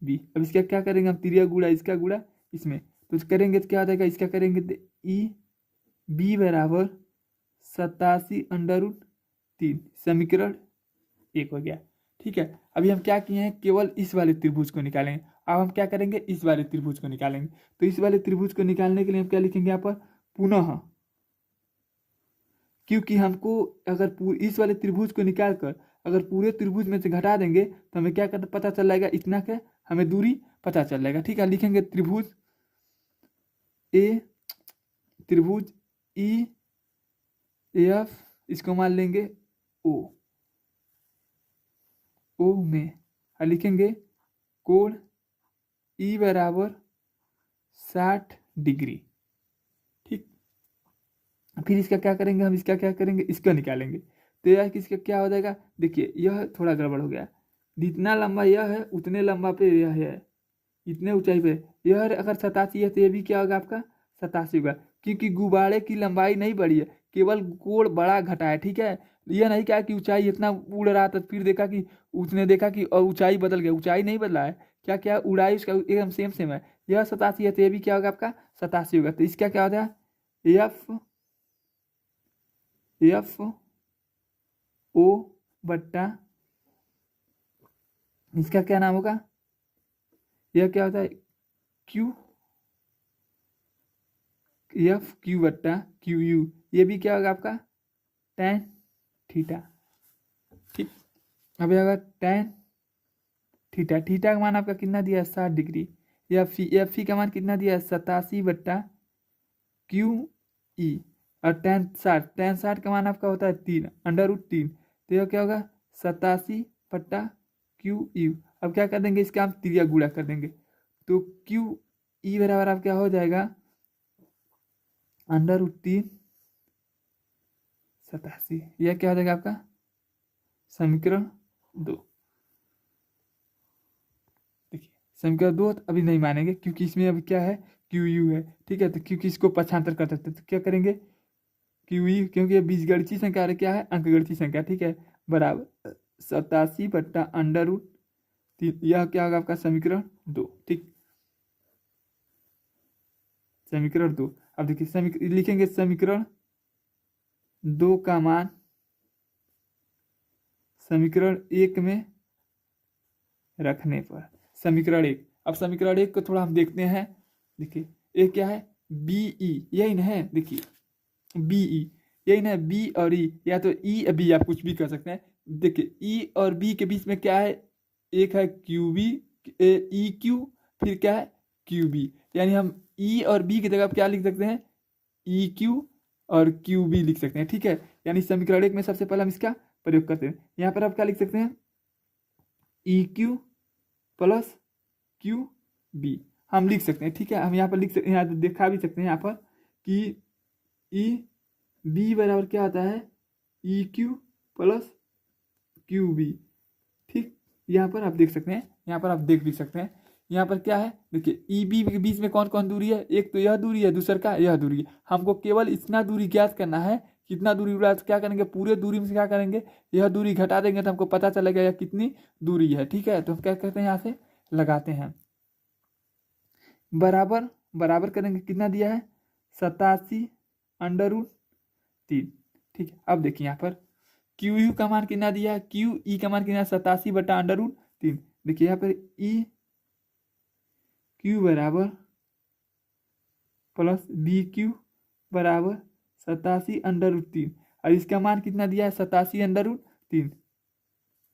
बी। अब इसका क्या करेंगे हम, तिरिया गुड़ा इसका गुड़ा इसमें, तो करेंगे तो क्या हो जाएगा, इसका करेंगे तो ई बी बराबर 87√3, समीकरण 1 हो गया, ठीक है। अभी हम क्या किए हैं, केवल इस वाले त्रिभुज को निकालेंगे। अब हम क्या करेंगे, इस वाले त्रिभुज को निकालेंगे। तो इस वाले त्रिभुज को निकालने के लिए हम क्या लिखेंगे यहाँ पर, पुनः, क्योंकि हमको अगर इस वाले त्रिभुज को निकाल कर अगर पूरे त्रिभुज में से घटा देंगे तो हमें क्या पता चल जाएगा, इतना क्या हमें दूरी पता चल जाएगा, ठीक है। लिखेंगे त्रिभुज ए, त्रिभुज ई एफ, इसको मान लेंगे ओ, ओ में, और लिखेंगे कोण ई बराबर 60 डिग्री, ठीक। फिर इसका क्या करेंगे, हम इसका क्या करेंगे, इसका निकालेंगे। तो यह किसका क्या हो जाएगा, देखिए यह थोड़ा गड़बड़ हो गया, जितना लंबा यह है उतने लंबा पे यह है, इतने ऊंचाई पे यह अगर 87 है तो ये भी क्या होगा आपका 87 होगा, क्योंकि गुब्बारे की लंबाई नहीं बढ़ी है, केवल कोण बड़ा घटा है, ठीक है। यह नहीं कहा कि ऊंचाई इतना उड़ रहा था, फिर देखा कि उसने देखा कि और ऊंचाई बदल गया, ऊंचाई नहीं बदला है, क्या क्या उड़ाई उसका एकदम सेम सेम है। यह 87 है तो ये भी क्या होगा आपका 87 होगा। तो इसका क्या होता है, एफ ओ बट्टा, इसका क्या नाम होगा, यह क्या होता है क्यू, एफ क्यू बट्टा क्यू यू, ये भी क्या होगा आपका tan थीटा, ठीक। अब अगर tan थीटा, थीटा का मान आपका कितना दिया है 60 डिग्री, एफ का मान कितना दिया है 87 बट्टा क्यू ई, और tan 60 का मान आपका होता है 3/√3, तो यह क्या होगा 87 बट्टा क्यू यू। अब क्या कर देंगे, इसका हम त्रिज्या गुणा कर देंगे, तो क्यू ई बराबर आप क्या हो जाएगा √3 87, यह क्या हो जाएगा आपका समीकरण 2। देखिए समीकरण 2 अभी नहीं मानेंगे क्योंकि इसमें अभी क्या है क्यू यू है, ठीक है। तो क्योंकि इसको पक्षांतर कर सकते तो क्या करेंगे क्यू यू, क्योंकि ये बीजगणितीय संख्या क्या है अंकगणितीय संख्या, ठीक है, बराबर 87 बट्टा √3, यह क्या होगा आपका समीकरण 2, ठीक, समीकरण 2। अब देखिए लिखेंगे समीकरण 2 का मान समीकरण 1 में रखने पर, समीकरण 1, अब समीकरण 1 को थोड़ा हम देखते हैं। देखिए ये क्या है, बी ई, यही ना है, देखिए बी ई, यही ना, बी और ई, या तो ई या बी, आप कुछ भी कर सकते हैं। देखिए ई और बी के बीच में क्या है, एक है क्यू बी, ई क्यू, फिर क्या है क्यू बी, यानी हम ई और बी की जगह क्या लिख सकते हैं, ई क्यू और क्यू बी लिख सकते हैं। ठीक है, यानी समीकरण 1 में सबसे पहले हम इसका प्रयोग करते हैं। यहाँ पर आप क्या लिख सकते हैं, E Q plus Q B हम लिख सकते हैं। ठीक है, हम यहाँ पर लिख सकते हैं, यहाँ दिखा भी सकते हैं यहाँ पर कि ई बी बराबर क्या आता है, E Q plus Q B. ठीक, यहाँ पर आप देख सकते हैं, यहाँ पर आप देख भी सकते हैं। यहाँ पर क्या है, देखिए ई बी के बीच में कौन कौन दूरी है, एक तो यह दूरी है, दूसर का यह दूरी है। हमको केवल इतना दूरी ज्ञात करना है, कितना दूरी हुआ तो क्या करेंगे, पूरे दूरी में से क्या करेंगे, यह दूरी घटा देंगे तो हमको पता चलेगा यह कितनी दूरी है। ठीक है, तो हम क्या कहते हैं, यहाँ से लगाते हैं बराबर, बराबर करेंगे, कितना दिया है 87√3। ठीक है, अब देखिए यहाँ पर क्यू यू का मान कितना दिया है, क्यू ई का मान कितना है 87/√3। देखिए यहाँ पर ई क्यू बराबर प्लस बी क्यू बराबर 87√3, और इसका मान कितना दिया है 87√3।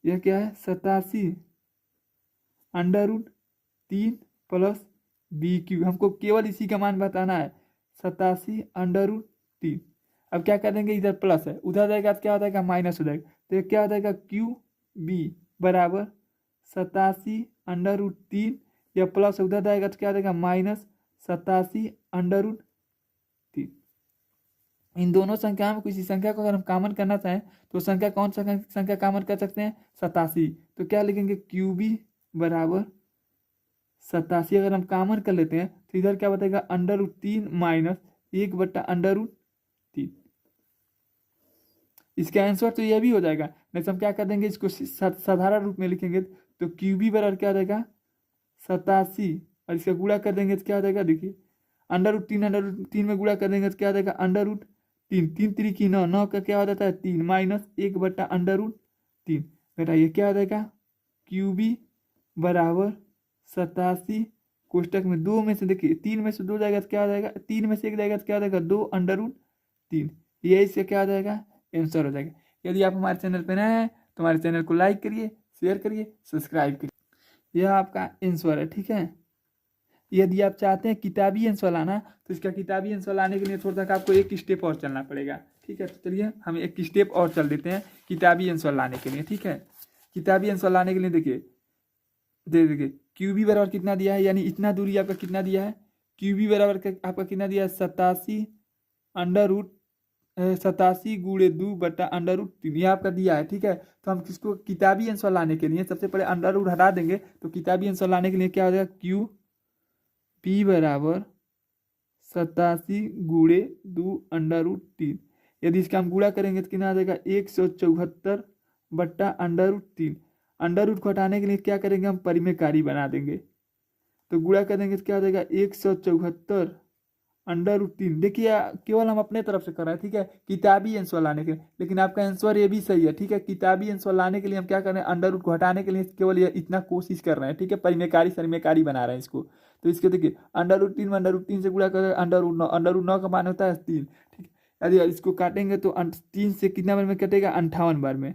यह क्या है 87√3 प्लस बी क्यू, हमको केवल इसी का मान बताना है 87√3। अब क्या कर देंगे, इधर प्लस है, उधर जाएगा तो क्या हो जाएगा, माइनस हो जाएगा, तो ये क्या हो जाएगा क्यू बी बराबर 87√3, या प्लस उधर जाएगा तो क्या हो जाएगा -87√3। इन दोनों संख्या में किसी संख्या को अगर हम कॉमन करना चाहें तो संख्या कौन सा संख्या कॉमन कर सकते हैं, 87। तो क्या लिखेंगे, क्यू बी बराबर 87। अगर हम कॉमन कर लेते हैं तो इधर क्या बताएगा, √3 माइनस 1/√3। इसका आंसर तो यह भी हो जाएगा, नहीं तो हम क्या कर देंगे, इसको साधारण रूप में लिखेंगे तो क्यू बी बराबर क्या हो जाएगा 87, और इसका गुणा कर देंगे तो क्या हो जाएगा, देखिए √3 में गुणा कर देंगे तो क्या हो जाएगा √3, 3 3 की 9, 9 का क्या हो जाता है 3 माइनस 1/√3। बेटा ये क्या हो जाएगा, क्यू बी बराबर 87, कोष्टक में 2 में से देखिए 3 में से 2 जाएगा तो क्या हो जाएगा, 3 में से 1 जाएगा तो क्या हो जाएगा 2/√3। ये इसका क्या हो जाएगा, आंसर हो जाएगा। यदि आप हमारे चैनल पर नए हैं तो हमारे चैनल को लाइक करिए, शेयर करिए, सब्सक्राइब करिए। यह आपका आंसर है। ठीक है, यदि आप चाहते हैं किताबी आंसर लाना तो इसका किताबी आंसर लाने के लिए थोड़ा सा आपको एक स्टेप और चलना पड़ेगा। ठीक है, तो चलिए हम एक स्टेप और चल देते हैं किताबी आंसर लाने के लिए। ठीक है, किताबी आंसर लाने के लिए देखिए देखिए क्यू बी बराबर कितना दिया है, यानी इतना दूरी आपका कितना दिया है, क्यू बी बराबर आपका कितना दिया है 87 गुणे 2/√3, यह आपका दिया है। ठीक है, तो हम किसको किताबी आंसर लाने के लिए सबसे पहले अंडर रूट हटा देंगे, तो किताबी आंसर लाने के लिए क्या हो जाएगा, क्यू पी बराबर 87 गुणे 2/√3। यदि इसका हम गुणा करेंगे तो कितना आ जाएगा 174/√3। अंडर रूट को हटाने के लिए क्या करेंगे, हम परिमेयकारी बना देंगे, तो गुणा कर देंगे तो क्या हो जाएगा 174/√3। देखिए केवल हम अपने तरफ से कर रहे हैं। ठीक है, किताबी आंसर लाने के लिए, लेकिन आपका आंसर ये भी सही है। ठीक है, किताबी आंसर लाने के लिए हम क्या कर रहे हैं, अंडर रूट को हटाने के लिए केवल ये इतना कोशिश कर रहे हैं। ठीक है, परिमेयकारी सरिमेयकारी बना रहे हैं इसको। तो इसके देखिए √3 में √3 से गुणा कर √9 का मान होता है 3। ठीक है, यदि इसको काटेंगे तो 3 से कितना बार में कटेगा, 58 बार में।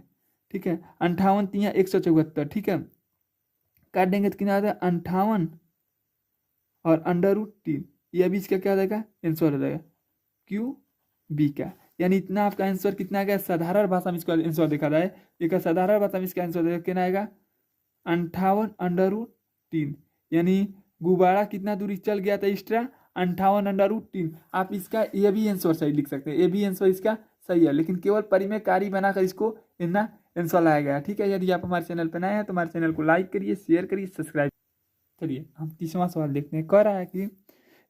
ठीक है, 58 3 174। ठीक है, काट देंगे तो कितना आता है 58 और √3, यह भी इसका क्या हो जाएगा, आंसर हो जाएगा क्यू बी का। यानी इतना आपका आंसर कितना आ गया, साधारण भाषा में इसका आंसर देखा जाए, एक साधारण भाषा में इसका आंसर देखा कितना आएगा 58/√3। यानी गुब्बारा कितना दूरी चल गया था एक्स्ट्रा, 58/√3। आप इसका ये भी आंसर सही लिख सकते हैं, ये भी आंसर इसका सही है, लेकिन केवल परिमेयकारी बनाकर इसको इतना आंसर लाया गया। ठीक है, यदि आप हमारे चैनल पर नए हैं तो हमारे चैनल को लाइक करिए, शेयर करिए, सब्सक्राइब। चलिए हम 30वां सवाल देखते हैं। कह रहा है कि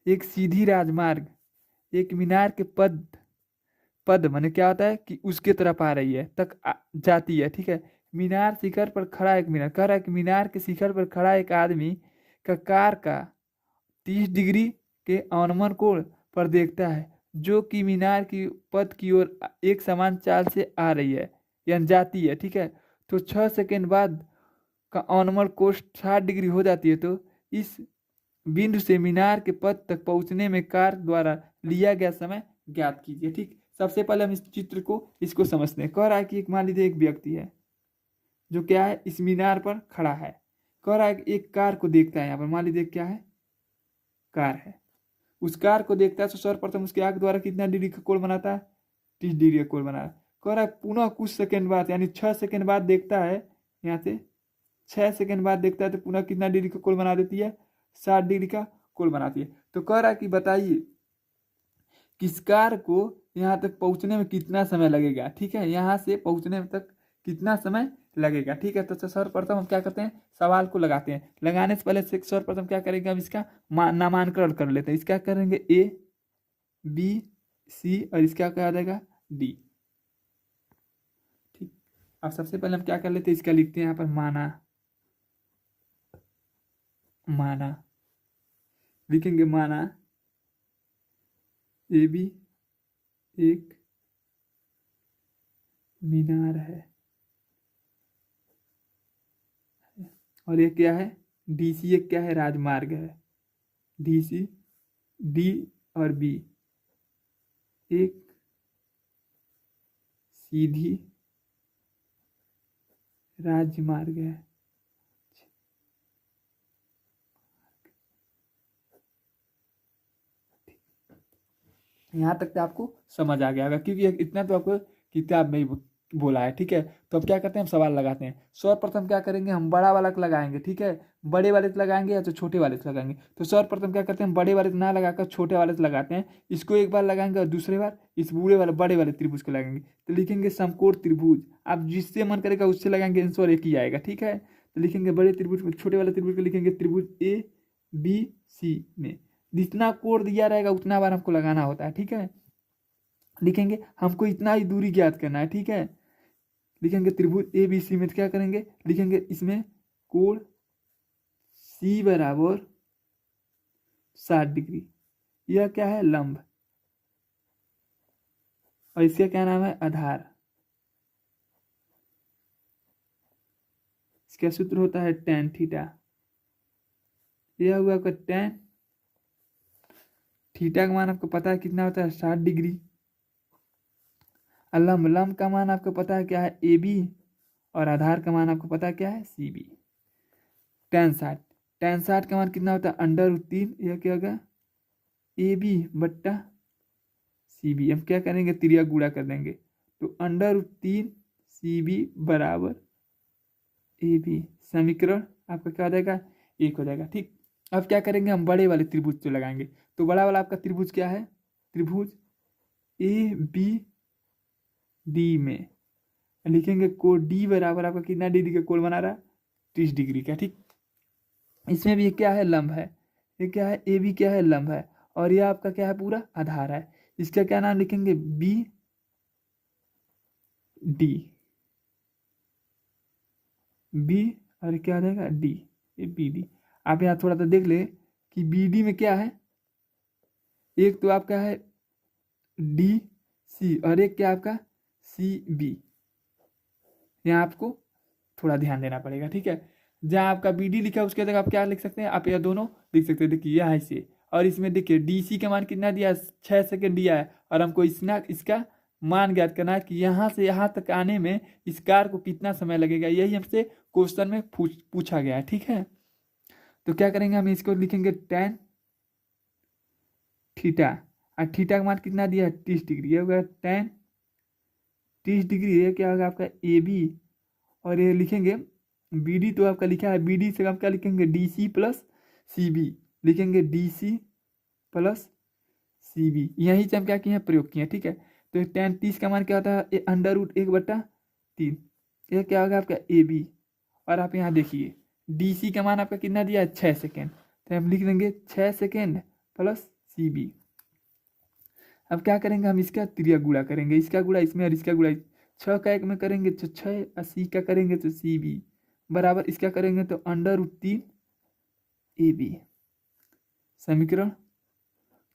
एक सीधी राजमार्ग एक मीनार के पद माने क्या होता है कि उसके तरफ आ रही है तक जाती है। ठीक है, मीनार शिखर पर खड़ा एक मीनार, कह रहा है कि मीनार के शिखर पर खड़ा एक आदमी का कार का 30 डिग्री के अवनमन कोण पर देखता है, जो कि मीनार की पद की ओर एक समान चाल से आ रही है या जाती है। ठीक है, तो 6 सेकेंड बाद का अवनमन कोण 60 डिग्री हो जाती है, तो इस बिंदु से मीनार के पद तक पहुंचने में कार द्वारा लिया गया समय ज्ञात कीजिए। ठीक, सबसे पहले हम इस चित्र को इसको समझते हैं। कह रहा है कि मान लीजिए एक व्यक्ति है जो क्या है, इस मीनार पर खड़ा है। कह रहा है कि एक कार को देखता है। यहाँ पर मान लीजिए क्या है, कार है। उस कार को देखता है तो सर्वप्रथम उसके आंख द्वारा कितना डिग्री का कोण बनाता है, 30 डिग्री का कोण बना है। कह रहा है पुनः कुछ सेकंड बाद यानी 6 सेकंड बाद देखता है, यहाँ से 6 सेकंड बाद देखता है तो पुनः कितना डिग्री का कोण बना देती है, 60 डिग्री का कोण बनाती है। तो कह रहा है कि बताइए किस कार को यहाँ तक पहुँचने में कितना समय लगेगा। ठीक है, यहाँ से पहुँचने तक कितना समय लगेगा। ठीक है, तो सर्वप्रथम हम क्या करते हैं, सवाल को लगाते हैं। लगाने से पहले सर्वप्रथम क्या करेंगे, हम इसका नामांकन कर लेते हैं। इसका करेंगे ए बी सी और इसका क्या आ जाएगा डी। ठीक, अब सबसे पहले हम क्या कर लेते हैं, इसका लिखते हैं यहाँ पर माना। माना लिखेंगे, माना ए बी एक मीनार है और ये क्या है, डीसी एक क्या है, राजमार्ग है। डीसी डी और बी एक सीधी राजमार्ग है। यहाँ तक तो आपको समझ आ गया होगा क्योंकि इतना तो आपको किताब में ही बोला है। ठीक है, तो अब क्या करते हैं, हम सवाल लगाते हैं। सर्वप्रथम क्या करेंगे, हम बड़ा वाला लगाएंगे। ठीक है, बड़े वाले से लगाएंगे या तो छोटे वाले से लगाएंगे। तो सर्वप्रथम क्या करते हैं, बड़े वाले से ना लगाकर छोटे वाले से लगाते हैं। इसको एक बार लगाएंगे और दूसरे बार इस बड़े वाले त्रिभुज को लगाएंगे। तो लिखेंगे समकोण त्रिभुज। आप जिससे मन करेगा उससे लगाएंगे, आंसर एक ही आएगा। ठीक है, तो लिखेंगे बड़े त्रिभुज में छोटे वाले त्रिभुज को लिखेंगे त्रिभुज ए बी सी में। जितना कोण दिया रहेगा उतना बार हमको लगाना होता है। ठीक है, लिखेंगे हमको इतना ही दूरी ज्ञात करना है। ठीक है, लिखेंगे त्रिभुज ए बी सी में क्या करेंगे, लिखेंगे इसमें कोण सी बराबर 60 डिग्री। यह क्या है, लंब, और इसका क्या नाम है, आधार। इसका सूत्र होता है tan थीटा। यह हुआ आपका tan थीटा का मान आपको पता है कितना होता है, 60 डिग्री। लंब का मान आपको पता है क्या है, ए बी, और आधार का मान आपको पता है क्या है, सी बी। tan 60 का मान कितना होता है, √3। यह क्या होगा, ए बी बट्टा सी बी। हम क्या करेंगे, त्रिया गुणा कर देंगे तो √3 सी बी बराबर ए बी। समीकरण आपका क्या हो जाएगा, 1 हो जाएगा। ठीक, अब क्या करेंगे, हम बड़े वाले त्रिभुज से लगाएंगे। तो बड़ा वाला आपका त्रिभुज क्या है, त्रिभुज ए बी डी में लिखेंगे कोण डी बराबर आपका कितना डिग्री का कोण बना रहा है, 30 डिग्री का। ठीक, इसमें भी क्या है, लंब है। ये क्या है, ए बी क्या है, लंब है, और यह आपका क्या है, पूरा आधार है। इसका क्या नाम लिखेंगे, बी डी। बी और क्या आ जाएगा, डी, ये बी डी। आप यहाँ थोड़ा सा देख ले कि बी डी में क्या है, एक तो आपका है डी सी और एक क्या आपका सी बी। यहाँ आपको थोड़ा ध्यान देना पड़ेगा। ठीक है, जहाँ आपका बी डी लिखा है उसके जगह आप क्या लिख सकते हैं, आप यह दोनों लिख सकते हैं। देखिए यह ऐसे, और इसमें देखिए डी सी का मान कितना दिया है, 6 सेकंड दिया है, और हमको इसका मान ज्ञात करना है कि यहाँ से यहाँ तक आने में इस कार को कितना समय लगेगा। यही हमसे क्वेश्चन में पूछा गया है। ठीक है, तो क्या करेंगे, हम इसको लिखेंगे tan थीटा, और थीटा का मान कितना दिया है, 30 डिग्री। ये होगा tan 30 डिग्री। ये क्या होगा आपका ए बी, और ये लिखेंगे बी डी, तो आपका लिखा है बी डी से आप क्या लिखेंगे, D C plus C B. लिखेंगे D C plus C B. यहीं से हम क्या किए हैं, प्रयोग किए हैं। ठीक है, तो tan 30 का मान क्या होता है, √1/3। यह क्या होगा आपका ए बी, और आप यहाँ देखिए डी सी का मान आपका कितना दिया है, 6 सेकेंड। तो हम लिख देंगे 6 सेकेंड प्लस सी बी। अब क्या करेंगे, हम इसका त्रिया गुणा करेंगे, इसका गुणा इसमें और इसका गुणा 6 का 1 में करेंगे तो 6, और सी का करेंगे तो सी बी बराबर इसका करेंगे तो √3 ए बी। समीकरण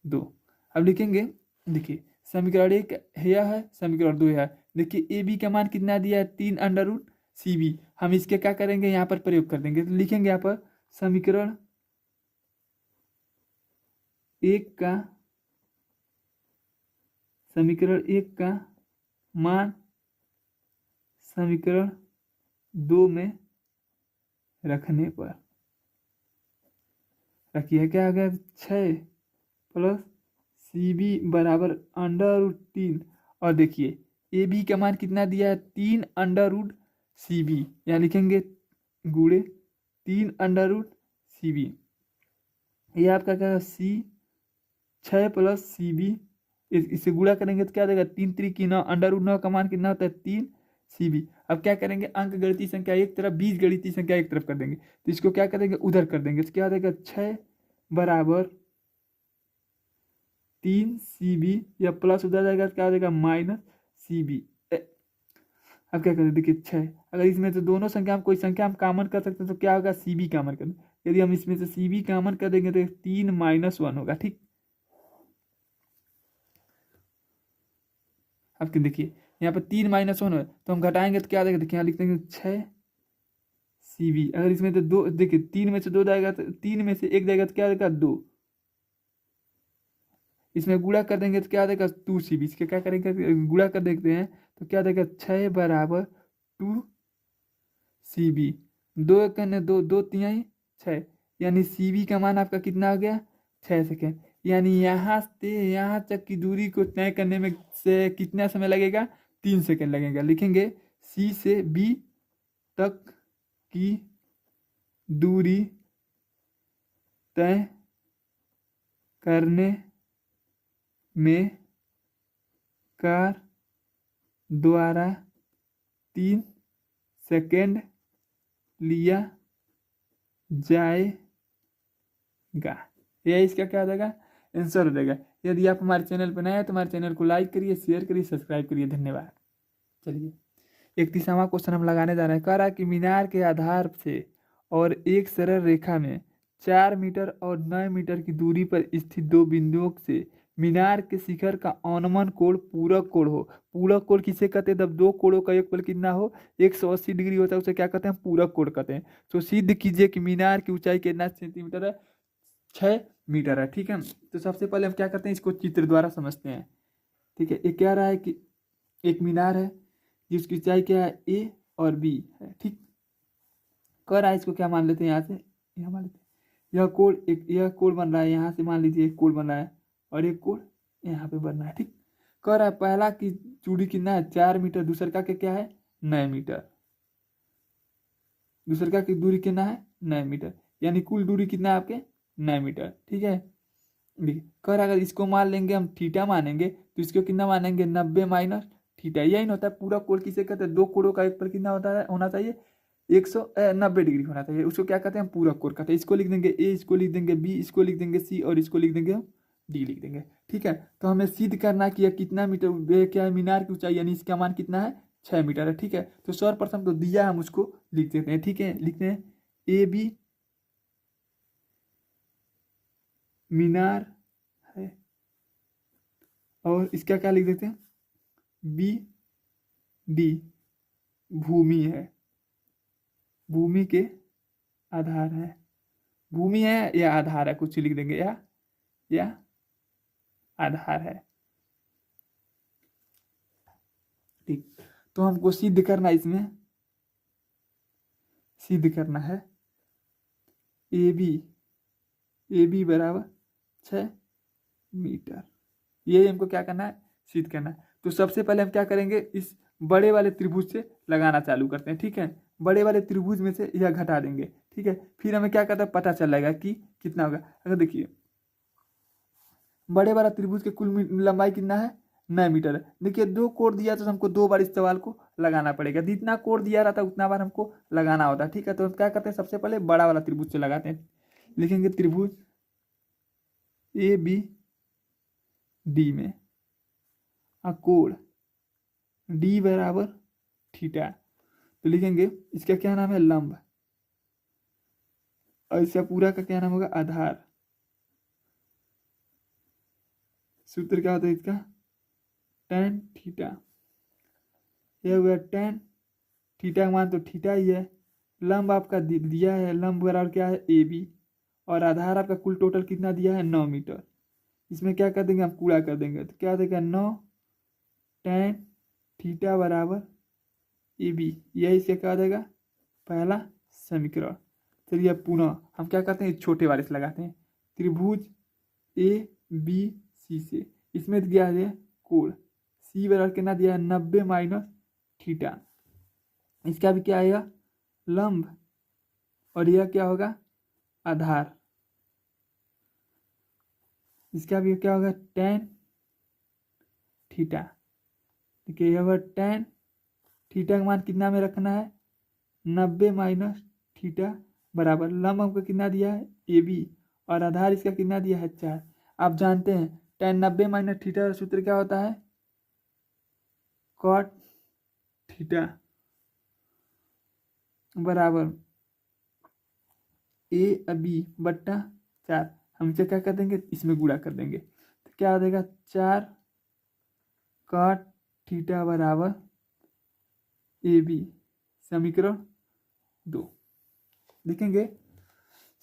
2। अब लिखेंगे, देखिए समीकरण 1 यह है, समीकरण 2 है। देखिए ए बी का मान कितना दिया है, 3 √सी बी। हम इसके क्या करेंगे, यहाँ पर प्रयोग कर देंगे। तो लिखेंगे यहाँ पर समीकरण एक का समीकरण एक का मान समीकरण 2 में रखने पर रखिए क्या आ गया 6 प्लस सी बी बराबर √3। और देखिए ए बी का मान कितना दिया है 3√CB, यहाँ लिखेंगे गुणे 3√CB। ये आपका क्या सी 6 प्लस CB, इसे गुणा करेंगे तो क्या देगा 3×3 √9 का मान कितना होता है 3CB। अब क्या करेंगे अंक गणितीय संख्या एक तरफ, बीज गणितीय संख्या एक तरफ कर देंगे, तो इसको क्या करेंगे उधर कर देंगे, तो क्या देगा 6 बराबर 3CB, या प्लस उधर जाएगा तो क्या हो जाएगा -CB। अब क्या करें देखिए 6, अगर इसमें से दोनों संख्या में कोई संख्या हम कॉमन कर सकते हैं तो क्या होगा CB कॉमन कर देंगे। यदि हम इसमें से CB कॉमन कर देंगे तो 3 - 1 होगा। ठीक, अब देखिए यहाँ पर 3 - 1 है तो हम घटाएंगे तो क्या देगा, देखिए यहाँ लिख देंगे 6CB। अगर इसमें तो दो, देखिए 3 में से 2 जाएगा तो 3 में से 1 जाएगा तो क्या देगा 2, इसमें गुणा कर देंगे तो क्या देगा 2CB। इसके क्या करेंगे गुणा कर देखते हैं तो क्या देगा 6 बराबर 2CB, 2 करने 2 2 3 6, यानी CB का मान आपका कितना हो गया 6 सेकेंड। यानी यहाँ से यहाँ तक की दूरी को तय करने में से कितना समय लगेगा 3 सेकेंड लगेगा। लिखेंगे C से B तक की दूरी तय करने में कार द्वारा 3 सेकेंड लिया जाएगा। यह इसका क्या हो जाएगा आंसर हो जाएगा। यदि आप हमारे चैनल पर नए हैं तो हमारे चैनल को लाइक करिए, शेयर करिए, सब्सक्राइब करिए। धन्यवाद। चलिए 31वां क्वेश्चन हम लगाने जा रहे हैं। कह रहा है कि मीनार के आधार से और एक सरल रेखा में 4 मीटर और 9 मीटर की दूरी पर स्थित दो बिंदुओं से मीनार के शिखर का अनुमान कोण पूरक कोण हो। पूरक कोण किसे कहते हैं, जब दो कोणों का योगफल कितना हो 180 डिग्री होता है, उसे क्या कहते हैं पूरक कोण कहते हैं। तो सिद्ध कीजिए कि मीनार की ऊंचाई कितना सेंटीमीटर है 6 मीटर है। ठीक है, तो सबसे पहले हम क्या करते हैं इसको चित्र द्वारा समझते हैं। ठीक है, ये कह रहा है कि एक मीनार है जिसकी ऊंचाई क्या है A और B है। ठीक, कह रहा है इसको क्या मान लेते हैं, यहाँ से यहाँ मान लेते हैं यह कोण, एक यह कोण बन रहा है, यहाँ से मान लीजिए एक कोण बन रहा है और एक कोण यहाँ पे बन रहा है। ठीक, कह रहा है पहला की दूरी कितना है 4 मीटर, दूसरे का क्या है 9 मीटर, दूसरे का की दूरी कितना है 9 मीटर, यानी कुल दूरी कितना है आपके 9 मीटर। ठीक है, देखिए कह रहा है अगर इसको मान लेंगे हम थीटा मानेंगे तो इसको कितना मानेंगे 90 माइनस थीटा। यही होता है पूरा कोण किसे कहते हैं, दो कोणों का एक पर कितना होता है होना चाहिए 190 डिग्री होना चाहिए, उसको क्या कहते हैं पूरक कोण कहते हैं। इसको लिख देंगे A, इसको लिख देंगे B, इसको लिख देंगे C और इसको लिख देंगे D लिख देंगे। ठीक है, तो हमें सिद्ध करना कि यह कितना मीटर क्या है मीनार की ऊंचाई, यानी इसका मान कितना है 6 मीटर है। ठीक है, तो सर्वप्रथम तो दिया हम उसको लिख देते हैं। ठीक है, लिखते हैं AB मीनार है और इसका क्या लिख देते हैं BD भूमि है, भूमि के आधार है, भूमि है या आधार है कुछ लिख देंगे, या आधार है। ठीक, तो हमको सिद्ध करना, इसमें सिद्ध करना है AB बराबर 6 मीटर, ये हमको क्या करना है सिद्ध करना है। तो सबसे पहले हम क्या करेंगे इस बड़े वाले त्रिभुज से लगाना चालू करते हैं। ठीक है, बड़े वाले त्रिभुज में से यह घटा देंगे। ठीक है, फिर हमें क्या करता है पता चल जाएगा कि कितना होगा। अगर देखिए बड़े वाला त्रिभुज के कुल लंबाई कितना है 9 मीटर है। देखिए दो कोण दिया तो हमको 2 बार इस सवाल को लगाना पड़ेगा, जितना कोण दिया रहता है उतना बार हमको लगाना होता है। ठीक है, तो क्या करते हैं सबसे पहले बड़ा वाला त्रिभुज से लगाते हैं। लिखेंगे त्रिभुज ABD में कोण D बराबर थीटा, तो लिखेंगे इसका क्या नाम है लंब और इसका पूरा का क्या नाम होगा आधार। सूत्र क्या होता है इसका tan थीटा, यह हुआ tan थीटा का मान तो थीटा ही है। लंब आपका दिया है, लंब बराबर क्या है AB और आधार आपका कुल टोटल कितना दिया है 9 मीटर। इसमें क्या कर देंगे, हम कूड़ा कर देंगे, तो क्या देगा 9 tan थीटा बराबर AB। यही इसका क्या देगा पहला समीकरण। चलिए अब पुनः हम क्या करते हैं, छोटे वाले से लगाते हैं। त्रिभुज ABC से इसमें दिया है कोण, C बराबर कितना दिया है 90 माइनस थीटा। इसका भी क्या आएगा लंब, और यह क्या होगा आधार। इसका भी क्या होगा tan थीटा। देखिए यह होगा tan थीटा का मान कितना में रखना है 90 माइनस थीटा बराबर लंब हमको कितना दिया है AB, और आधार इसका कितना दिया है 4। आप जानते हैं tan 90 माइनस थीटा का सूत्र क्या होता है cot थीटा बराबर AB बट्टा 4। हम इसे क्या कर देंगे, इसमें गुणा कर देंगे, तो क्या हो जाएगा 4 cot थीटा बराबर AB। समीकरण 2 लिखेंगे।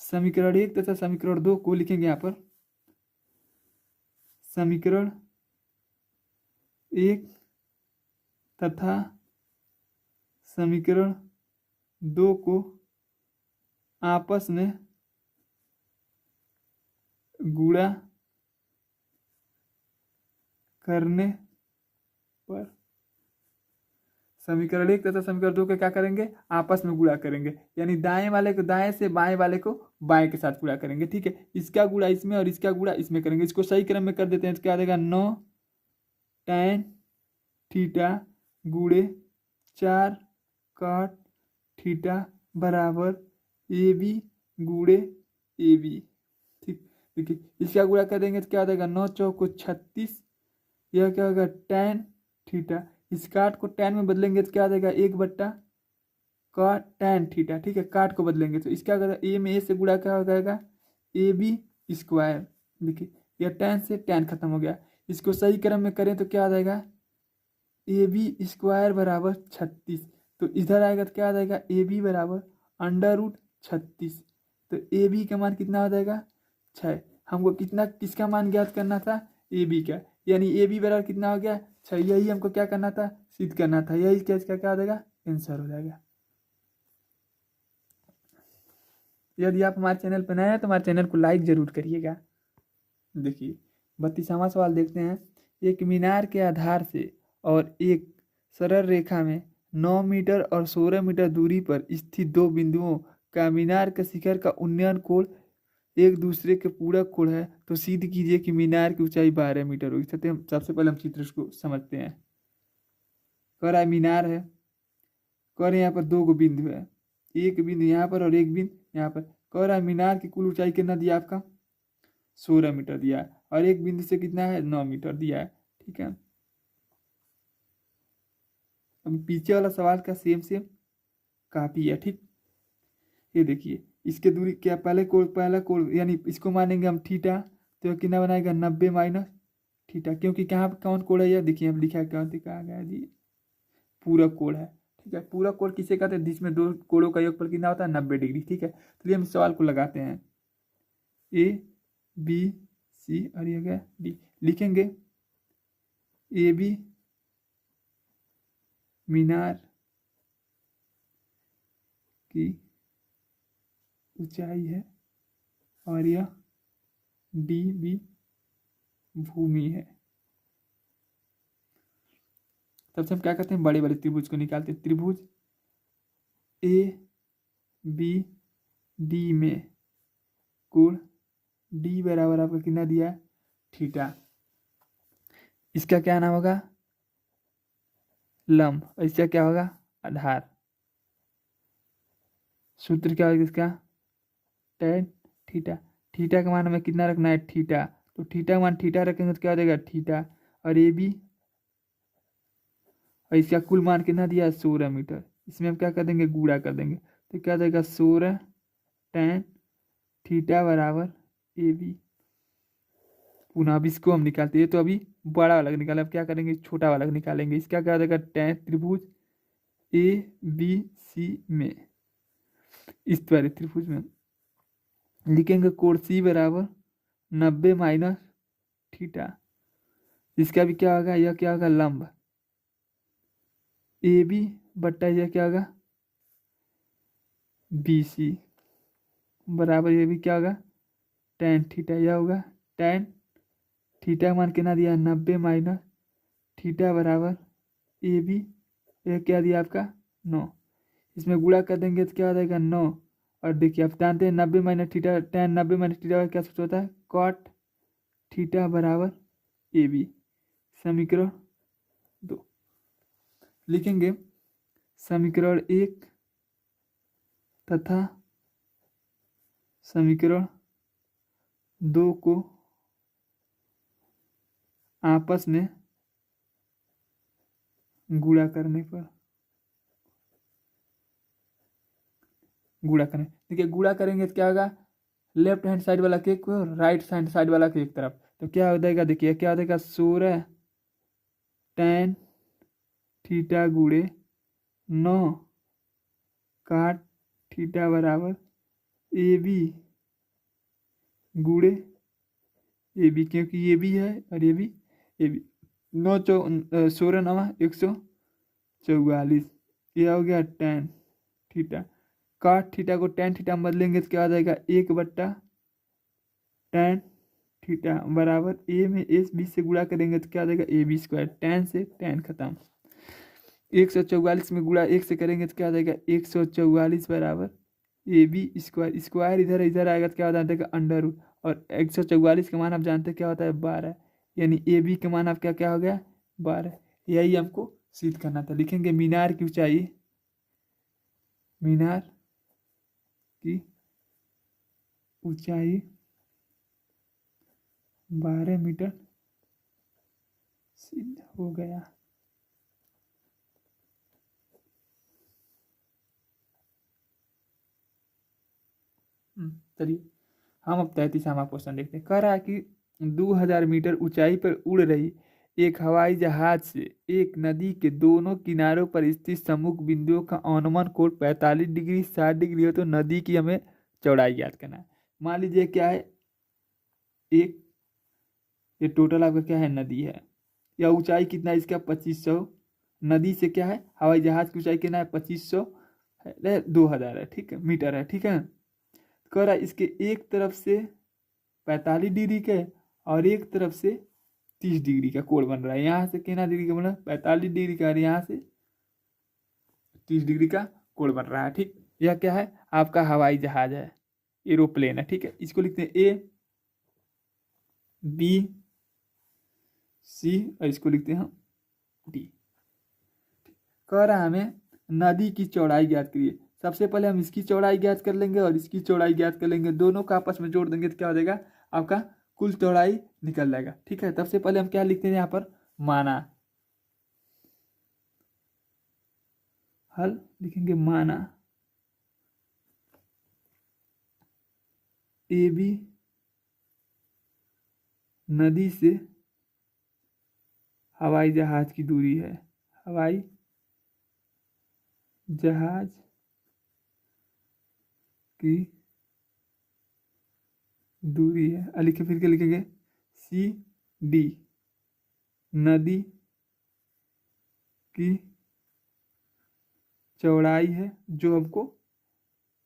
समीकरण 1 तथा समीकरण 2 को लिखेंगे यहाँ पर। समीकरण 1 तथा समीकरण 2 को आपस में गुणा करने पर, समीकरण 1 तथा समीकरण 2 के क्या करेंगे आपस में गुणा करेंगे, यानी दाएं वाले को दाएं से, बाएं वाले को बाएं के साथ गुणा करेंगे। ठीक है, इसका गुणा इसमें और इसका गुणा इसमें करेंगे। इसको सही क्रम में कर देते हैं तो क्या देगा 9 tan थीटा गुणे 4 cot थीटा बराबर AB गुणे AB। ठीक, देखिए इसका गुणा कर देंगे तो क्या देगा 9 चौको 36। यह क्या होगा tan थीटा, इस काट को tan में बदलेंगे तो क्या देगा 1 बट्टा cot tan थीटा। ठीक है, काट को बदलेंगे तो इसका अगर A में A से गुणा क्या हो जाएगा AB स्क्वायर। देखिए यह tan से tan खत्म हो गया, इसको सही क्रम में करें तो क्या आ जाएगा AB स्क्वायर बराबर 36। तो इधर आएगा तो क्या आ जाएगा AB बराबर √36। तो AB का मान कितना हो जाएगा 6। हमको कितना किसका मान ज्ञात करना था AB का, यानी AB बराबर कितना हो गया 6। यही हमको क्या करना था सिद्ध करना था, यही क्या इसका क्या आ जाएगा आंसर हो जाएगा। यदि आप हमारे चैनल पर नए हैं तो हमारे चैनल को लाइक जरूर करिएगा। देखिए 32वां सवाल देखते हैं। एक मीनार के आधार से और एक सरल रेखा में 9 मीटर और 16 मीटर दूरी पर स्थित दो बिंदुओं का मीनार के शिखर का उन्नयन कोण एक दूसरे के पूरक कोण है, तो सिद्ध कीजिए कि मीनार की ऊंचाई 12 मीटर होगी। सबसे पहले हम चित्र को समझते हैं। कह रहा है मीनार है, कह रहे यहाँ पर दो गो बिंदु है, एक बिंदु यहाँ पर और एक बिंदु यहाँ पर। कह रहा है मीनार की कुल ऊंचाई कितना दिया आपका 16 मीटर दिया है, और एक बिंदु से कितना है 9 मीटर दिया है। ठीक है, अब पीछे वाला सवाल का सेम कॉपी है। ठीक, ये देखिए इसके दूरी क्या पहला कोण यानी इसको मानेंगे हम थीटा, तो कितना बनाएगा 90 माइनस थीटा, क्योंकि कहाँ कौन कोण है यह देखिए हम लिखा है, क्या दिखा गया जी पूरक कोण है। ठीक है, पूरक कोण किसे कहते हैं जिसमें दो कोणों का योगफल कितना होता है 90 डिग्री। ठीक है, तो हम इस सवाल को लगाते हैं ABC और ये क्या D लिखेंगे। AB मीनार की ऊंचाई है और यह DB भूमि है। तब से हम क्या करते हैं बड़े बड़े त्रिभुज को निकालते हैं। त्रिभुज ABD में कोण D बराबर आपका कितना दिया है थीटा। इसका क्या नाम होगा लंब, और इसका क्या होगा आधार। सूत्र क्या होगा इसका tan थीटा। थीटा का मान हमें कितना रखना है थीटा, तो थीटा का मान थीटा रखेंगे तो क्या हो जाएगा थीटा, और AB और इसका कुल मान कितना दिया है 16 मीटर। इसमें हम क्या कर देंगे गुणा कर देंगे, तो क्या देगा 16 tan थीटा बराबर AB। पुनः अब इसको हम निकालते हैं, तो अभी बड़ा वाला निकाला, अब क्या करेंगे छोटा वाला निकालेंगे। इसका क्या देगा tan त्रिभुज ABC में, इस वाले त्रिभुज में लिखेंगे कोण C बराबर 90 माइनस थीटा। इसका भी क्या होगा, यह क्या होगा, लंब ए बी बट्टा यह क्या होगा, बी सी बराबर ये भी क्या होगा, टेन थीटा। यह होगा टेन थीटा मान कितना दिया, 90 माइनस थीटा बराबर ए बी, यह क्या दिया आपका 9। इसमें गुणा कर देंगे तो क्या हो जाएगा 9। और देखिए आप जानते हैं 90 minus theta, ten 90 minus theta क्या सूत्र होता है, कॉट थीटा बराबर ए बी। समीकरण 2 लिखेंगे। समीकरण 1 तथा समीकरण 2 को आपस में गुणा करने पर, गुणा करें, देखिए गुणा करेंगे तो क्या होगा, लेफ्ट हैंड साइड वाला केक को राइट हैंड साइड वाला केक तरफ, तो क्या हो जाएगा, देखिए क्या हो जाएगा 16 टेन थीटा गुणे 9 काट थीटा बराबर ए बी गुणे ए बी, क्योंकि ये भी है और ये भी ए बी। 16 9 144, यह हो गया टेन थीटा। काट थीटा को टेन थीटा में बदलेंगे तो क्या आ जाएगा, 1/10 थीटा बराबर ए में एस बी से गुणा करेंगे तो क्या आ जाएगा, ए बी स्क्वायर। टेन से टेन खत्म, 144 में गुणा 1 से करेंगे तो क्या आ जाएगा, 144 बराबर ए बी स्क्वायर। स्क्वायर इधर इधर आएगा तो क्या हो जाएगा, अंडर रूट। और 144 का मान आप जानते हैं क्या होता है, 12, यानी ए बी का मान आपका क्या हो गया, 12। यही हमको सिद्ध करना था। लिखेंगे मीनार की ऊंचाई, मीनार की ऊंचाई 12 मीटर सिद्ध हो गया। चलिए हम अब 33वां क्वेश्चन देखते हैं। कह रहा है कि 2000 मीटर ऊंचाई पर उड़ रही एक हवाई जहाज से एक नदी के दोनों किनारों पर स्थित सम्मुख बिंदुओं का अनुमान कोण 45 डिग्री 60 डिग्री हो तो नदी की हमें चौड़ाई ज्ञात करना है। मान लीजिए क्या है, एक ये टोटल आपका क्या है, नदी है, या ऊंचाई कितना है इसका 2500, नदी से क्या है, हवाई जहाज की ऊंचाई कितना है 2500 है, 2000 है, ठीक है, मीटर है, ठीक है। कह रहा है इसके एक तरफ से 45 डिग्री के और एक तरफ से 30 डिग्री का कोण बन रहा है। यहाँ से कितना डिग्री का बन रहा है, 45 डिग्री का, और यहाँ से 30 डिग्री का कोण बन रहा है, ठीक। यह क्या है, आपका हवाई जहाज है, एरोप्लेन है, ठीक है। इसको लिखते हैं ए बी सी और इसको लिखते हैं डी। कह रहा है हमें नदी की चौड़ाई ज्ञात करिए। सबसे पहले हम इसकी चौड़ाई ज्ञात कर लेंगे और इसकी चौड़ाई ज्ञात कर लेंगे, दोनों को आपस में जोड़ देंगे तो क्या हो जाएगा, आपका कुल चौड़ाई निकल जाएगा, ठीक है। सबसे पहले हम क्या लिखते हैं यहाँ पर, माना, हल लिखेंगे माना ए बी नदी से हवाई जहाज की दूरी है, हवाई जहाज की दूरी है। लिखे फिर क्या लिखेंगे, सी डी नदी की चौड़ाई है जो हमको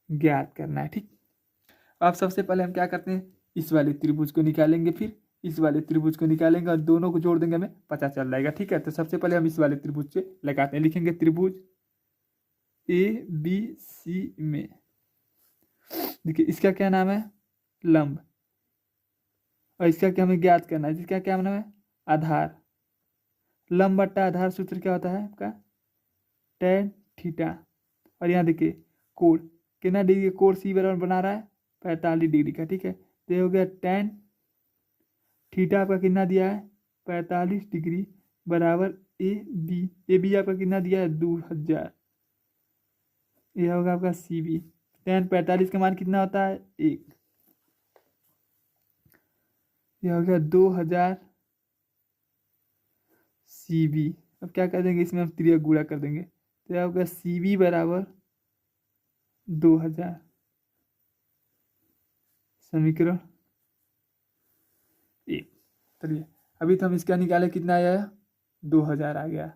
ज्ञात करना है, ठीक। अब सबसे पहले हम क्या करते हैं, इस वाले त्रिभुज को निकालेंगे, फिर इस वाले त्रिभुज को निकालेंगे और दोनों को जोड़ देंगे, हमें पता चल जाएगा, ठीक है। तो सबसे पहले हम इस वाले त्रिभुज से लगाते हैं, लिखेंगे त्रिभुज ए बी सी में, देखिए इसका क्या नाम है, लंब, और इसका क्या हमें ज्ञात करना है, जिसका क्या नाम है, आधार। लंब बट्टा आधार सूत्र क्या होता है आपका, टेन थीटा। और यहाँ देखिए कोण कितना डिग्री का कोण सी बराबर बना रहा है, 45 डिग्री का, ठीक है। तो ये हो गया टेन थीटा आपका कितना दिया है, 45 डिग्री बराबर ए बी आपका कितना दिया है, 2000। यह होगा आपका सी बी। टेन 45 का मान कितना होता है, 1। यह हो गया 2000 सी बी। अब क्या कर देंगे, इसमें हम त्रिया गुणा कर देंगे, तो यह होगा सी बी बराबर 2000। समीकरण 1। चलिए अभी तो हम इसका निकाले, कितना आया, 2000 आ गया।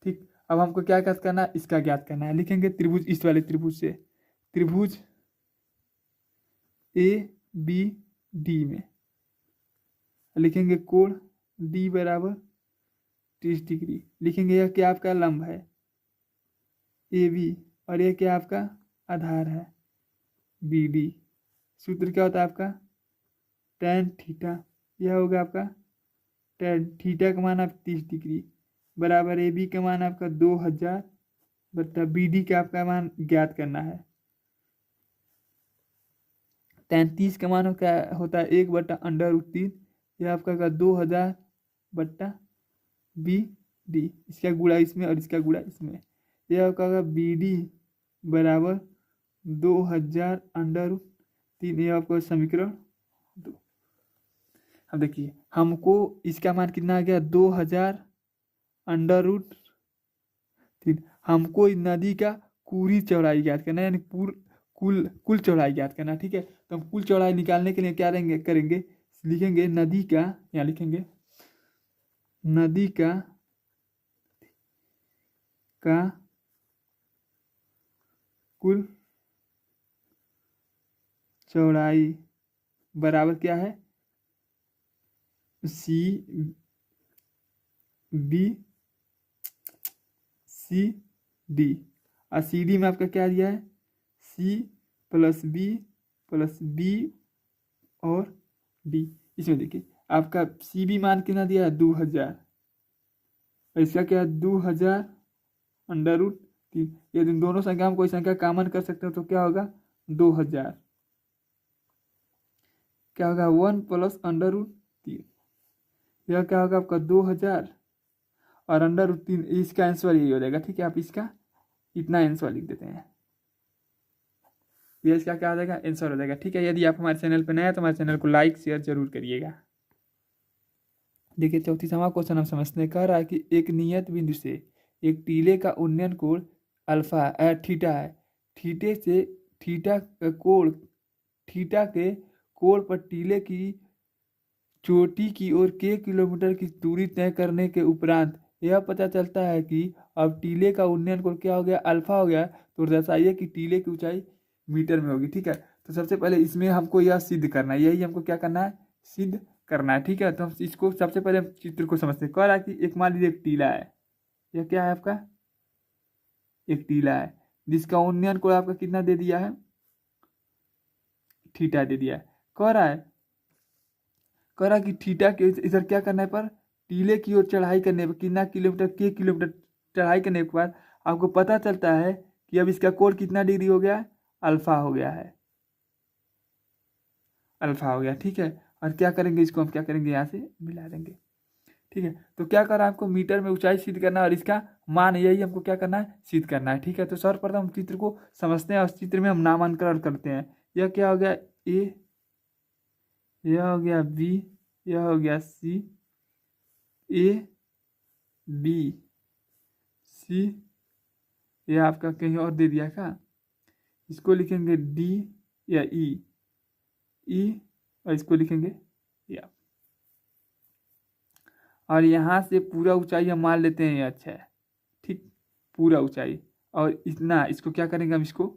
ठीक, अब हमको क्या ज्ञात करना है, इसका ज्ञात करना है। लिखेंगे त्रिभुज, इस वाले त्रिभुज से, त्रिभुज ए बी डी में लिखेंगे कोण डी बराबर 30 डिग्री। लिखेंगे यह क्या आपका लंब है ए बी, और यह क्या आपका आधार है बी डी। सूत्र क्या होता है आपका, tan थीटा, यह होगा आपका tan थीटा का मान आप 30 डिग्री बराबर ए बी का मान आपका 2000 बटा बी डी का आपका मान ज्ञात करना है। tan 30 का मान क्या होता है, 1/√3, यह आपका 2000 बट्टा बी डी, इसका गुणा इसमें और इसका गुणा इसमें, यह आपका बी डी बराबर 2000√3, यह आपका समीकरण 2। अब देखिए हमको इसका मान कितना आ गया, 2000√3। हमको इस नदी का पूरी चौड़ाई ज्ञात करना है, यानी कुल चौड़ाई ज्ञात करना है। ठीक है, तो हम कुल चौड़ाई निकालने के लिए क्या करेंगे, लिखेंगे नदी का, यहाँ लिखेंगे नदी का कुल चौड़ाई बराबर क्या है, सी डी, और सी डी में आपका क्या दिया है, सी प्लस बी और डी। इसमें देखिए आपका सी बी मान कितना दिया है, 2000, और इसका क्या है 2000√3। यदि दोनों संख्या में कोई संख्या कॉमन कर सकते हो तो क्या होगा, 2000, क्या होगा 1 + √3, यह क्या होगा आपका 2000 और √3, इसका आंसर यही हो जाएगा। ठीक है, आप इसका इतना आंसर लिख देते हैं, ये इसका क्या हो जाएगा, आंसर हो जाएगा। ठीक है, यदि आप हमारे चैनल पर नए हैं तो हमारे चैनल को लाइक शेयर जरूर करिएगा। देखिए 34वां क्वेश्चन हम समझते हैं, कह रहा है कि एक नियत बिंदु से एक टीले का उन्नयन कोण अल्फा थीटा है, थीटा के कोण पर टीले की चोटी की ओर k किलोमीटर की दूरी तय करने के उपरांत यह पता चलता है कि अब टीले का उन्नयन कोण क्या हो गया, अल्फा हो गया। तो दर्शाइए कि टीले की ऊंचाई मीटर में होगी। ठीक है, तो सबसे पहले इसमें हमको यह सिद्ध करना है, यही हमको क्या करना है, सिद्ध करना है। ठीक है, तो हम इसको सबसे पहले हम चित्र को समझते हैं। कह रहा है कि एक मान लीजिए एक टीला है, यह क्या है आपका, एक टीला है जिसका उन्नयन कोण आपका कितना दे दिया है, थीटा दे दिया है। कह रहा है कि थीटा के इधर क्या करने पर, टीले की ओर चढ़ाई करने पर कितना किलोमीटर, k किलोमीटर चढ़ाई करने के बाद आपको पता चलता है कि अब इसका कोण कितना डिग्री हो गया, अल्फा हो गया है, अल्फा हो गया। ठीक है, और क्या करेंगे, इसको हम क्या करेंगे, यहाँ से मिला देंगे। ठीक है, तो क्या कर रहा है, आपको मीटर में ऊंचाई सिद्ध करना है और इसका मान यही हमको क्या करना है, सिद्ध करना है। ठीक है, तो सर्वप्रथम हम चित्र को समझते हैं और चित्र में हम नामांकन करते हैं। यह क्या हो गया, ए, यह हो गया बी, यह हो गया सी, ए बी सी, यह आपका कहीं और दे दिया का, इसको लिखेंगे डी या ई, और इसको लिखेंगे या, और यहाँ से पूरा ऊंचाई हम मान लेते हैं, अच्छा है। ठीक, पूरा ऊंचाई और इतना, इसको क्या करेंगे हम, इसको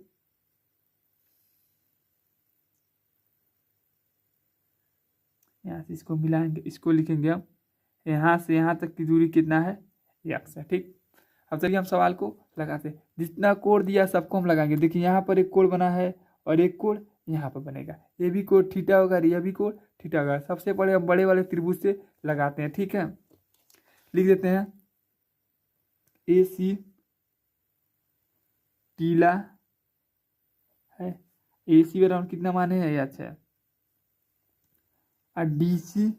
यहाँ से इसको मिलाएंगे, इसको लिखेंगे हम यहाँ से यहाँ तक की दूरी कितना है, x है। ठीक, अब चलिए हम सवाल को लगाते हैं। जितना कोण दिया सबको हम लगाएंगे। देखिए यहाँ पर एक कोण बना है और एक कोण यहाँ पर बनेगा, ये भी कोण थीटा होगा, यह भी कोण थीटा होगा। सबसे पहले हम बड़े वाले त्रिभुज से लगाते हैं। ठीक है, लिख देते हैं ए सी टीला है, ए सी बराबर कितना माने है, अच्छा है, और डी सी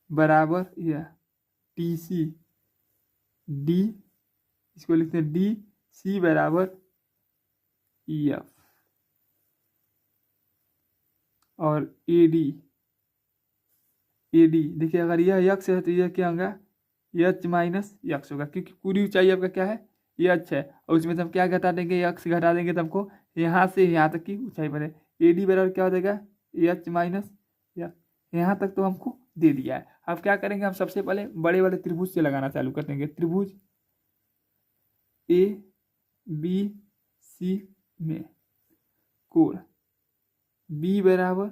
बराबर यह टी सी, डी, इसको लिखते हैं डी सी बराबर ई एफ, और ए डी देखिए अगर यह यक्स है तो यह क्या होगा, एच माइनस यक्स होगा, क्योंकि पूरी ऊंचाई आपका क्या है, ये अच्छा है, और उसमें से हम क्या घटा देंगे, यक्स घटा देंगे तो हमको यहाँ से यहाँ तक की ऊंचाई बने। ए डी बराबर क्या हो जाएगा, एच माइनस यक्स, यहाँ तक तो हमको दे दिया है। अब क्या करेंगे, हम सबसे पहले बड़े वाले त्रिभुज से लगाना चालू कर देंगे। त्रिभुज ए बी सी में कोण बी बराबर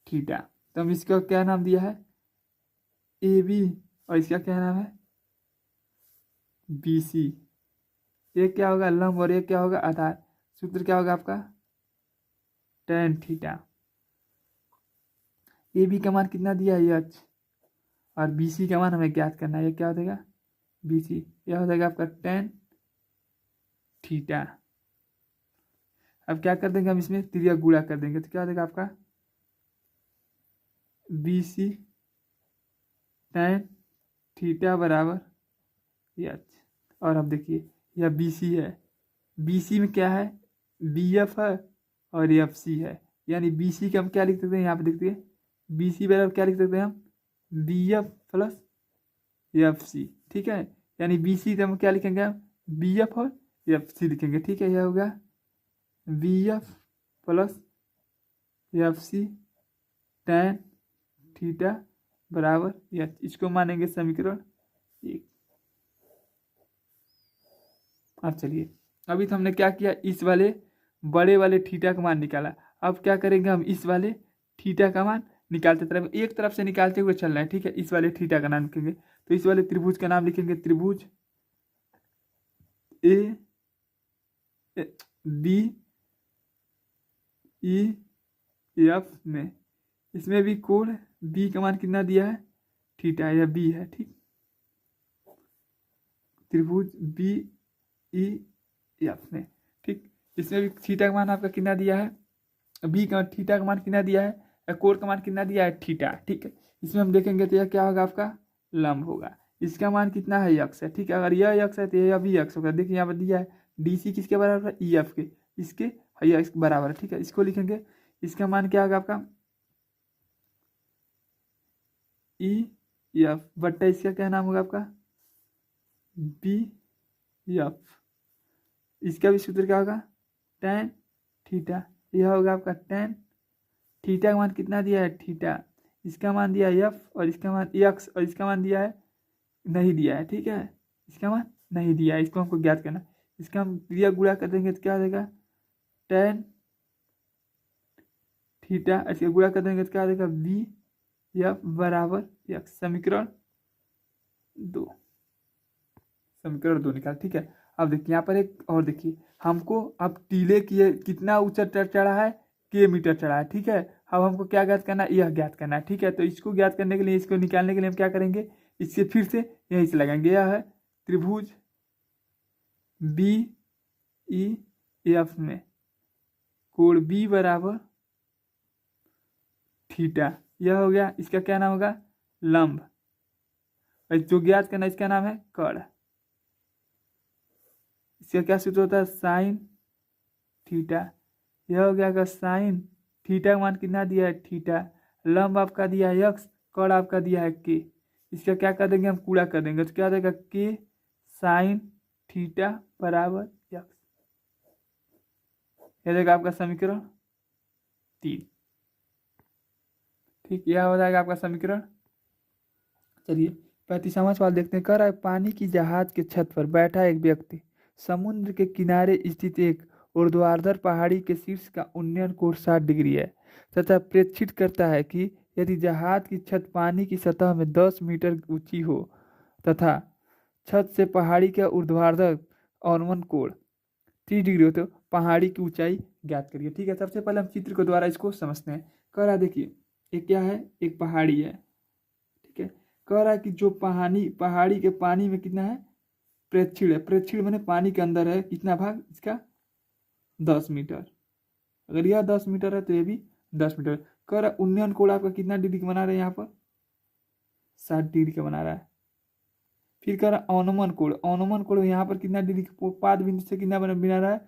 थीटा, तो हम इसका क्या नाम दिया है, ए बी, और इसका क्या नाम है, बी सी। एक क्या होगा लंब और एक क्या होगा आधार। सूत्र क्या होगा आपका, tan थीटा। ए बी का मान कितना दिया है एच, और बी सी का मान हमें ज्ञात करना है। ये क्या हो जाएगा बी सी, यह हो जाएगा आपका tan थीटा। अब क्या कर देंगे हम, इसमें त्रिया गुणा कर देंगे, तो क्या हो जाएगा आपका बी सी tan थीटा बराबर एच। और अब देखिए यह बी सी है, बी सी में क्या है, बी एफ है और एफ सी है, यानी बी सी का हम क्या लिख सकते हैं, यहाँ पे देखिए बी सी बराबर क्या लिख सकते हैं हम, B F plus F C. ठीक है, यानी बी सी हम क्या लिखेंगे, हम बी एफ और एफ सी लिखेंगे। ठीक है, यह होगा B F plus F C tan theta बराबर एच। इसको मानेंगे समीकरण 1। अब चलिए, अभी तो हमने क्या किया, इस वाले बड़े वाले थीटा का मान निकाला। अब क्या करेंगे, हम इस वाले थीटा का मान निकालते तरफ एक तरफ से निकालते हुए चल रहे हैं। ठीक है, इस वाले थीटा का नाम लिखेंगे, तो इस वाले त्रिभुज का नाम लिखेंगे त्रिभुज ए बी ई एफ में। इसमें भी कोण बी का मान कितना दिया है, थीटा, या बी है। ठीक, त्रिभुज बी ई एफ में। ठीक, इसमें भी थीटा का मान आपका कितना दिया है, बी का थीटा का मान कितना दिया है, कोण का मान कितना दिया है, थीटा। ठीक है, इसमें हम देखेंगे तो यह क्या होगा आपका लंब होगा। इसका मान कितना है, यक्स है। ठीक है, अगर यह यक्स है तो यह भी यक्स होगा। देखिए यहाँ पर दिया है डी सी किसके बराबर है, ई एफ के, इसके यक्स बराबर है। ठीक है, इसको लिखेंगे, इसका मान क्या होगा आपका ई एफ बट्टा इसका क्या नाम होगा आपका बी एफ। इसका भी सूत्र क्या होगा tan थीटा, यह होगा आपका tan थीटा का मान कितना दिया है, थीटा, इसका मान दिया है एफ, और इसका मान एक्स, और इसका मान दिया है नहीं दिया है। ठीक है, इसका मान नहीं दिया है, इसको हमको ज्ञात करना। इसका हम क्रिया गुणा कर देंगे तो क्या हो जाएगा tan थीटा, इसका गुणा कर देंगे तो क्या हो जाएगा बी एफ बराबर एक्स। समीकरण 2, समीकरण 2 निकाल। ठीक है, अब देखिए यहाँ पर एक और देखिए, हमको अब टीले की कितना ऊंचा चढ़ा है, के मीटर चढ़ा है। ठीक है, अब हमको क्या ज्ञात करना है, यह ज्ञात करना है। ठीक है, तो इसको ज्ञात करने के लिए, इसको निकालने के लिए हम क्या करेंगे, इससे फिर से यहीं से लगाएंगे। यह है त्रिभुज बी ई एफ में कोण बी बराबर थीटा, यह हो गया, इसका क्या नाम होगा लंब, और जो ज्ञात करना इसका नाम है कर्ण। इसका क्या सूत्र होता है, साइन थीटा, यह हो गया साइन थीटा का मान कितना दिया है, थीटा, लंब आपका दिया है एक्स, कर्ण आपका दिया है के। इसका क्या कर देंगे, हम पूरा कर देंगे, तो क्या देगा के साइन थीटा बराबर एक्स। यह देगा आपका समीकरण 3। ठीक, यह हो जाएगा आपका समीकरण। चलिए 35वां सवाल देखते हैं। कह रहा है पानी की जहाज के छत पर बैठा एक व्यक्ति समुद्र के किनारे स्थित एक ऊर्ध्वाधर पहाड़ी के शीर्ष का उन्नयन कोण 60 डिग्री है तथा प्रेक्षित करता है कि यदि जहाज की छत पानी की सतह में 10 मीटर ऊंची हो तथा छत से पहाड़ी का ऊर्ध्वाधर अवनमन कोण 30 डिग्री हो तो पहाड़ी की ऊंचाई ज्ञात करिए। ठीक है, सबसे पहले हम चित्र के द्वारा इसको समझते हैं। कह रहा है देखिए, एक क्या है, एक पहाड़ी है। ठीक है, कह रहा है कि जो पहाड़ी के पानी में कितना है, प्रेक्षण है। प्रेक्षण मैंने पानी के अंदर है, कितना भाग इसका 10 मीटर। अगर यह 10 मीटर है तो ये भी 10 मीटर। कह रहा है उन्नयन कोण आपका कितना डिग्री का बना रहा है, यहाँ पर 60 डिग्री का बना रहा है। फिर कह रहा है अवनमन कोण, अवनमन कोण यहाँ पर कितना डिग्री, पाद बिंदु से कितना बना रहा है,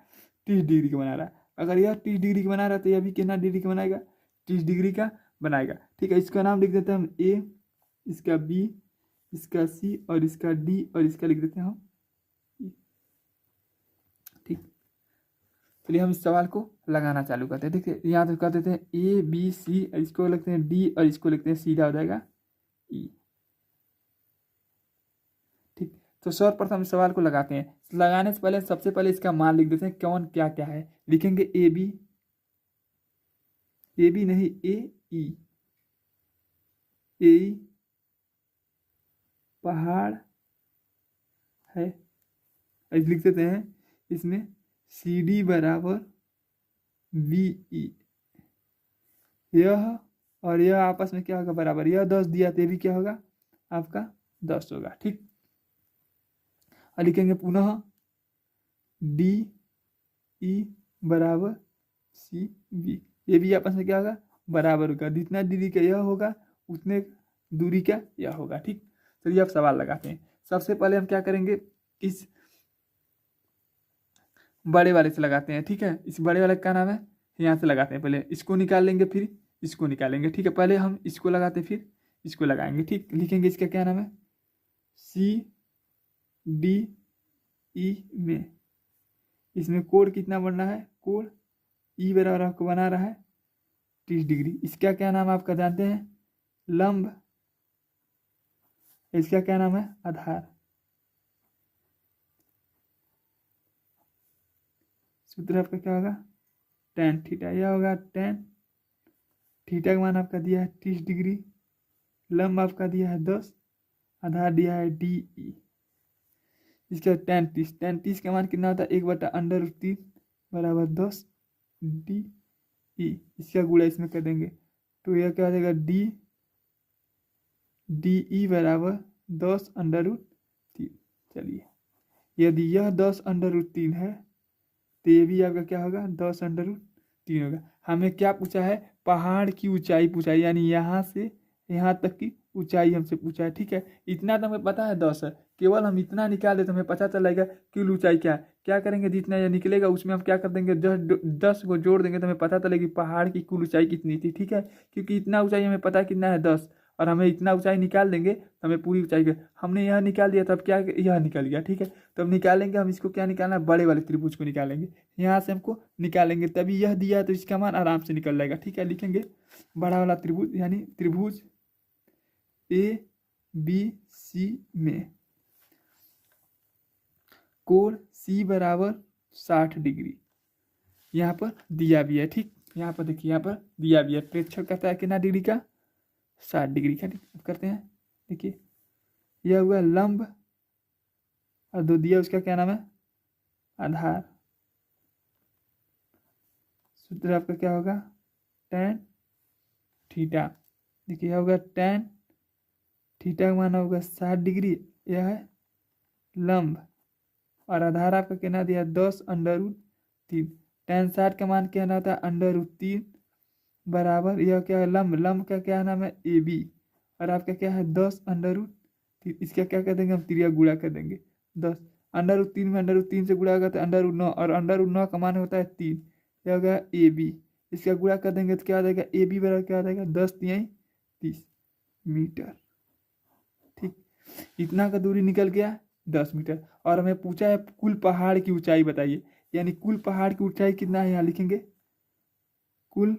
30 डिग्री का बना रहा है। अगर यह 30 डिग्री का बना रहा है तो यह भी कितना डिग्री का बनाएगा, 30 डिग्री का बनाएगा। ठीक है, इसका नाम लिख देते हैं हम ए, इसका बी, इसका सी, और इसका डी, और इसका लिख देते हैं हम। ठीक, चलिए हम इस सवाल को लगाना चालू करते हैं। देखिए यहाँ तो कर देते हैं ए बी सी, इसको लिखते हैं डी और इसको लिखते हैं सीधा हो जाएगा ई। ठीक, तो सर्वप्रथम इस सवाल को लगाते हैं। लगाने से पहले सबसे पहले इसका मान लिख देते हैं कौन क्या क्या है। लिखेंगे ए बी, ए बी नहीं ए ई, ए ई पहाड़ है। लिख देते हैं इसमें सी डी बराबर वी ई, यह और यह आपस में क्या होगा बराबर, यह 10 दिया तो ये भी क्या होगा आपका 10 होगा। ठीक, और लिखेंगे पुनः डी ई बराबर सी बी, ये भी आपस में क्या होगा बराबर होगा, जितना दूरी का यह होगा उतने दूरी का यह होगा। ठीक, चलिए अब सवाल लगाते हैं। सबसे पहले हम क्या करेंगे, इस बड़े वाले से लगाते हैं। ठीक है, इस बड़े वाले का नाम है, यहाँ से लगाते हैं। पहले इसको निकाल लेंगे फिर इसको निकालेंगे। ठीक है, पहले हम इसको लगाते फिर इसको लगाएंगे। ठीक, लिखेंगे इसका क्या नाम है सी डी ई में, इसमें कोण कितना बनना है, कोण ई बराबर आपको बना रहा है 30 डिग्री। इसका क्या नाम आपका जानते हैं लंब, इसका क्या नाम है आधार। सूत्र आपका क्या होगा tan थीटा, यह होगा tan थीटा का मान आपका दिया है 30 डिग्री, लंब आपका दिया है 10, आधार दिया है डी ई। इसका tan 30 का मान कितना होता है 1/√3 बराबर 10 डी ई। इसका गुणा इसमें कर देंगे तो यह क्या हो जाएगा डी ई बराबर 10√3। चलिए यदि यह 10√3 है तो ये भी आपका क्या होगा 10√3 होगा। हमें क्या पूछा है, पहाड़ की ऊंचाई पूछा है, यानी यहाँ से यहाँ तक की ऊंचाई हमसे पूछा है। ठीक है, इतना तो हमें पता है 10 है, केवल हम इतना निकाल दे तो हमें पता चलेगा कुल ऊंचाई क्या है। क्या करेंगे, जितना यह निकलेगा उसमें हम क्या कर देंगे 10 को जोड़ देंगे तो हमें पता चलेगी पहाड़ की कुल ऊंचाई कितनी थी। ठीक है, क्योंकि इतना ऊंचाई हमें पता कितना है 10, और हमें इतना ऊंचाई निकाल देंगे तो हमें पूरी ऊंचाई का हमने यह निकाल दिया, तो अब क्या यह निकल गया। ठीक है, तो अब निकालेंगे हम इसको, क्या निकालना है बड़े वाले त्रिभुज को निकालेंगे, यहाँ से हमको निकालेंगे तभी यह दिया तो इसका मान आराम से निकल जाएगा। ठीक है, लिखेंगे बड़ा वाला त्रिभुज यानी त्रिभुज ए बी सी में कोण सी बराबर 60 डिग्री यहाँ पर दिया भी है। ठीक, यहाँ पर देखिए यहाँ पर दिया भी है, प्रेक्षण करता है कितना डिग्री का 60 डिग्री का। ठीक, अब करते हैं, देखिए यह हुआ लंब और दो दिया उसका क्या नाम है आधार। सूत्र आपका क्या होगा tan थीटा, देखिए यह होगा tan थीटा का मान होगा 60 डिग्री, यह है लंब और आधार आपका कितना दिया 10√3। tan 60 का मान क्या होता है √3 बराबर यह क्या है लंब, लंब का क्या नाम है ए बी और आपका क्या है 10√3। इसका क्या कर देंगे हम त्रिया गुणा कर देंगे 10, √3 में √3 से गुणा होगा तो √9 और √9 का मान होता है 3, यह होगा ए बी। इसका गुणा कर देंगे तो क्या हो जाएगा ए बी बराबर क्या हो जाएगा 10×3 मीटर। ठीक, इतना का दूरी निकल गया 10 मीटर। और हमें पूछा है कुल पहाड़ की ऊंचाई बताइए, यानी कुल पहाड़ की ऊंचाई कितना है, यहाँ लिखेंगे कुल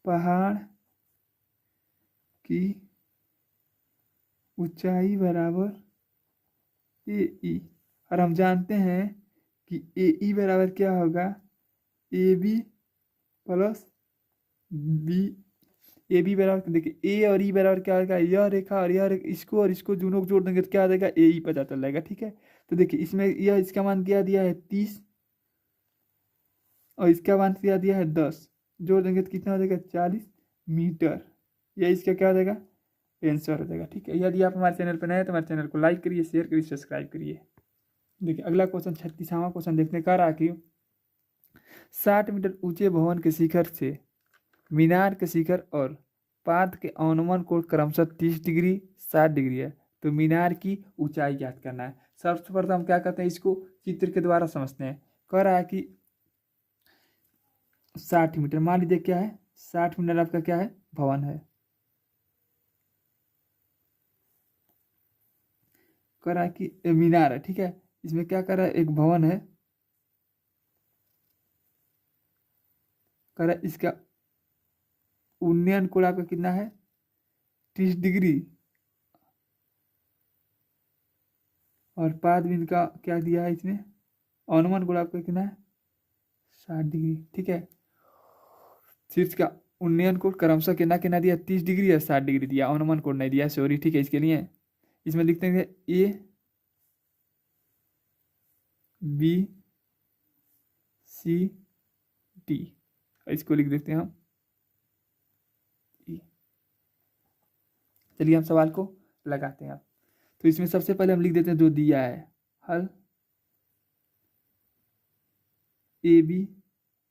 पहाड़ की ऊंचाई बराबर ए ई, और हम जानते हैं कि ए ई बराबर क्या होगा A B plus B. A B बराबर देखिए ए और ई बराबर क्या होगा यह रेखा और यह रेखा, इसको और इसको दोनों को जोड़ देंगे तो क्या आ जाएगा ए ई पता चल जाएगा। ठीक है, तो देखिए इसमें यह इसका मान क्या दिया है 30 और इसका मान क्या दिया है 10, जोड़ देंगे तो कितना हो जाएगा 40 मीटर। यह इसका क्या हो जाएगा आंसर हो जाएगा। ठीक है, यदि आप हमारे चैनल पर नए हैं तो हमारे चैनल को लाइक करिए, शेयर करिए, सब्सक्राइब करिए। देखिए अगला क्वेश्चन 36वां क्वेश्चन देखने का रहा कि 60 मीटर ऊंचे भवन के शिखर से मीनार के शिखर और पाद के अनुमान कोण क्रमशः 30 डिग्री 60 डिग्री है, तो मीनार की ऊंचाई ज्ञात करना है। सबसे प्रथम हम क्या करते हैं इसको चित्र के द्वारा समझते हैं। कह रहा है कि 60 मीटर, मान लीजिए क्या है 60 मीटर आपका क्या है भवन है। कह रहा है कि मीनार है, ठीक है, इसमें क्या कर रहा है एक भवन है करा इसका उन्नयन कोण आपका कितना है 30 डिग्री और पाद बिंदु का क्या दिया है इसमें अनुमान कोण आपका कितना है 60 डिग्री। ठीक है, शीर्ष का उन्नयन कोण क्रमशः कितना कितना दिया 30 डिग्री या 60 डिग्री दिया, अनुमान कोण नहीं दिया, सॉरी। ठीक है, इसके लिए इसमें लिखते हैं ए बी सी डी, इसको लिख देते हैं हम ई। चलिए हम सवाल को लगाते हैं। तो इसमें सबसे पहले हम लिख देते हैं जो दिया है हल ए बी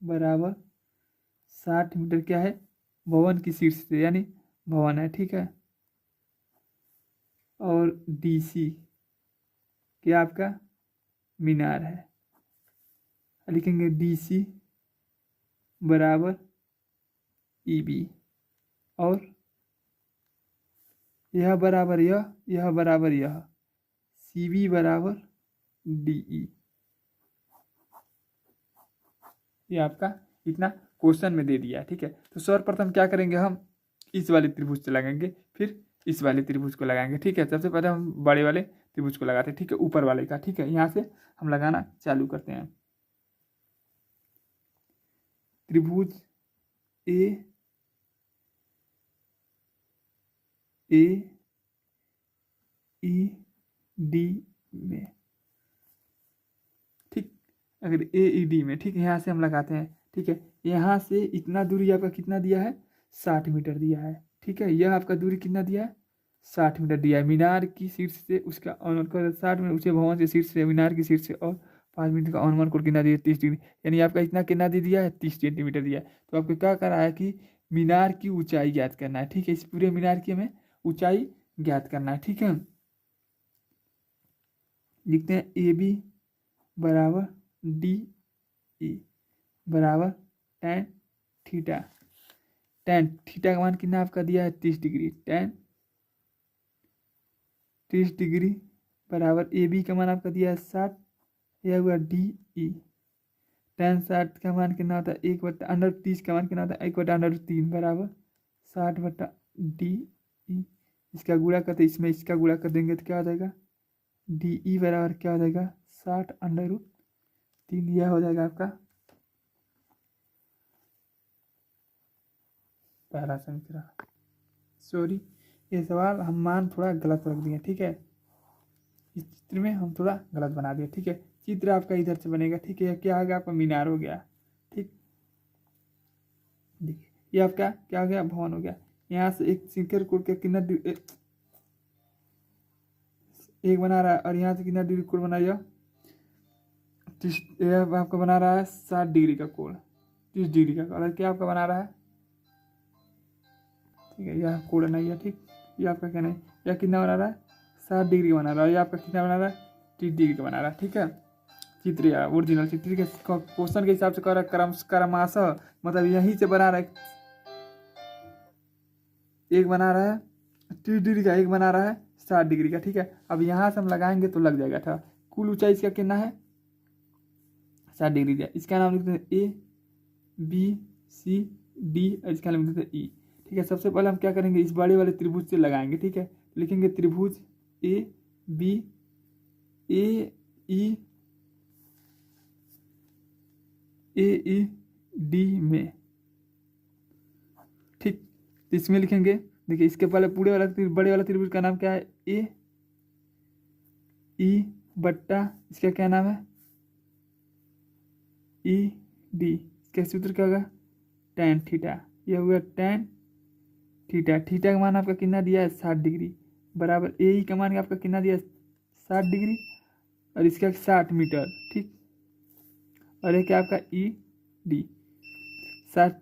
बराबर 60 मीटर क्या है भवन की शीर्ष से, यानी भवन है। ठीक है, और डी सी क्या आपका मीनार है, लिखेंगे डी सी बराबर ई बी, और यह बराबर यह बराबर यह, सी बी बराबर डी ई। ये आपका इतना क्वेश्चन में दे दिया है। ठीक है, तो सर्वप्रथम क्या करेंगे हम इस वाले त्रिभुज से लगाएंगे, फिर इस वाले त्रिभुज को लगाएंगे। ठीक है, सबसे पहले हम बड़े वाले त्रिभुज को लगाते हैं। ठीक है, ऊपर वाले का। ठीक है, यहाँ से हम लगाना चालू करते हैं। त्रिभुज ए ई डी में, ठीक, अगर ए ई डी में, ठीक, यहाँ से हम लगाते हैं। ठीक है, यहाँ से इतना दूरी आपका कितना दिया है 60 मीटर दिया है। ठीक है, यह आपका दूरी कितना दिया है 60 मीटर दिया है। मीनार की शीर्ष से उसका अनुमान 60 मीटर, ऊंचे भवन से शीर्ष से मीनार की शीर्ष से, और 5 मीटर का अनुमान कोण कितना दिया 30 डिग्री, यानी आपका इतना कितना दे दिया है 30 सेंटीमीटर दिया है। तो आपको क्या करा है कि मीनार की ऊंचाई ज्ञात करना है। ठीक है, इस पूरे मीनार की हमें ऊंचाई ज्ञात करना है। ठीक है, लिखते हैं ए बी बराबर डी ई बराबर tan थीटा। tan थीटा का मान कितना आपका दिया है 30 डिग्री, tan 30 डिग्री बराबर ए बी का मान आपका दिया है 60, यह हुआ डी ई। tan 60 का मान कितना होता है 1/√30 का मान कितना होता है 1/√3 बराबर 60/डी ई। इसका गुणा करते इसमें इसका गुणा कर देंगे तो क्या हो जाएगा डी ई बराबर क्या हो जाएगा 60√3। यह हो जाएगा आपका पहला समीकरण। सॉरी, ये सवाल हम मान थोड़ा गलत रख दिए। ठीक है, इस चित्र में हम थोड़ा गलत बना दिए। ठीक है, चित्र आपका इधर से बनेगा। ठीक है, क्या हो गया आपका मीनार हो गया। ठीक, देखिए ये आपका क्या हो गया भवन हो गया। यहाँ से एक सिंकर कोण के कितना एक बना रहा है, और यहाँ से कितना डिग्री कोण बना यह आपका बना रहा है 60 डिग्री का कोण, 30 डिग्री का, और क्या आपका बना रहा है। ठीक है, यह कोण नहीं है। ठीक, ये आपका क्या नहीं, यह कितना बना रहा है 60 डिग्री का बना रहा है, ये आपका कितना बना रहा है 30 डिग्री का बना रहा है। ठीक है, चित्र या ओरिजिनल चित्र के क्वेश्चन के हिसाब से कर क्रमशः मतलब यहीं से बना रहा है, एक बना रहा है 30 डिग्री का, एक बना रहा है 60 डिग्री का। ठीक है, अब यहाँ से हम लगाएंगे तो लग जाएगा था। कुल ऊंचाई इसका कितना है 60 डिग्री का। इसका नाम लिखते हैं ए बी सी डी, और इसका नाम लिखते हैं ई। ठीक है, सबसे पहले हम क्या करेंगे इस बड़े वाले त्रिभुज से लगाएंगे। ठीक है, लिखेंगे त्रिभुज A B A E D में। ठीक, तो इसमें लिखेंगे, देखिए इसके पहले पूरे वाला बड़े वाला त्रिभुज का नाम क्या है ए ई बट्टा, इसका क्या नाम है ई डी। इसका सूत्र क्या होगा tan थीटा। यह हुआ tan थीटा। थीटा का मान आपका कितना दिया है 60 डिग्री बराबर ए ई का मान आपका कितना दिया है 60 डिग्री, और इसका 60 मीटर। ठीक, और ये क्या आपका ई डी 60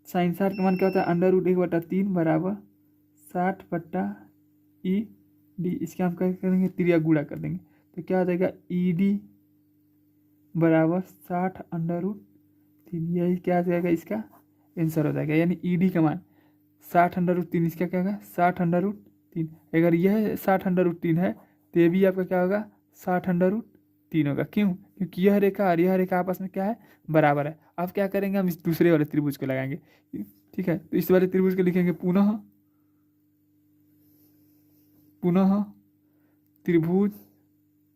sin 60 का मान क्या होता है √1/3 बराबर 60/ई डी। इसके हम क्या करेंगे त्रिया गुणा कर देंगे तो क्या हो जाएगा ई डी बराबर 60√3। यही क्या आ जाएगा इसका आंसर हो जाएगा, यानी ई डी का मान 60√3, इसका क्या होगा 60√3। अगर यह 60√3 है तो ये भी आपका क्या होगा 60√3 3 होगा। क्यों? क्योंकि यह रेखा और यह रेखा आपस में क्या है, बराबर है। अब क्या करेंगे, हम इस दूसरे वाले त्रिभुज को लगाएंगे। ठीक है, तो इस वाले त्रिभुज को लिखेंगे पुनः पुनः त्रिभुज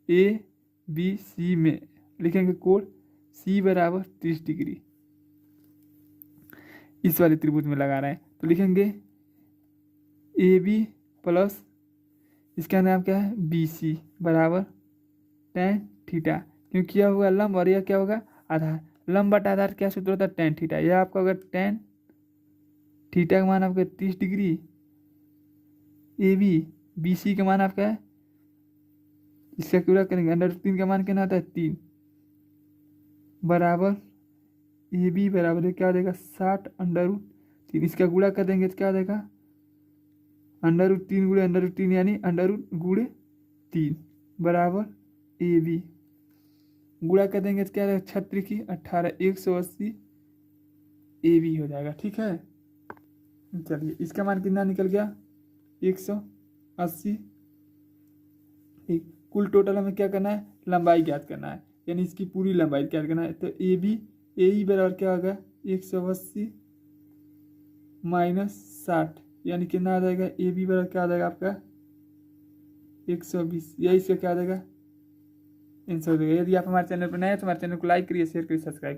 ए बी सी में लिखेंगे कोण सी बराबर 30 डिग्री। इस वाले त्रिभुज में लगा रहे हैं तो लिखेंगे ए बी प्लस इसका नाम क्या है बी सी बराबर tan थीटा, क्योंकि यह होगा लंब और यह क्या होगा आधार। लंब बटा आधार क्या सूत्र होता है, tan थीटा। यह आपका होगा tan थीटा का मान आपका 30 degree. A B B C का मान आपका है, इसका पूरा करेंगे √3 का मान कितना होता है 3 बराबर ए बी बराबर क्या हो जाएगा 60√3। इसका गुणा कर देंगे तो क्या हो जाएगा √3 गुणे √3 यानी √3 बराबर ए बी। गुणा कर देंगे तो क्या रहेगा 36 18 180 ए बी हो जाएगा। ठीक है, चलिए इसका मान कितना निकल गया 180। ठीक, कुल टोटल हमें क्या करना है, लंबाई ज्ञात करना है, यानी इसकी पूरी लंबाई ज्ञात करना है। तो ए बी ए ई बराबर क्या होगा 180 माइनस 60 यानी कितना आ जाएगा ए बी बराबर क्या आ जाएगा आपका 120। यही इसका क्या आ जाएगा आंसर हो जाएगा। यदि आप हमारे चैनल पर नए हैं तो हमारे चैनल को लाइक करिए, शेयर करिए, सब्सक्राइब करिए।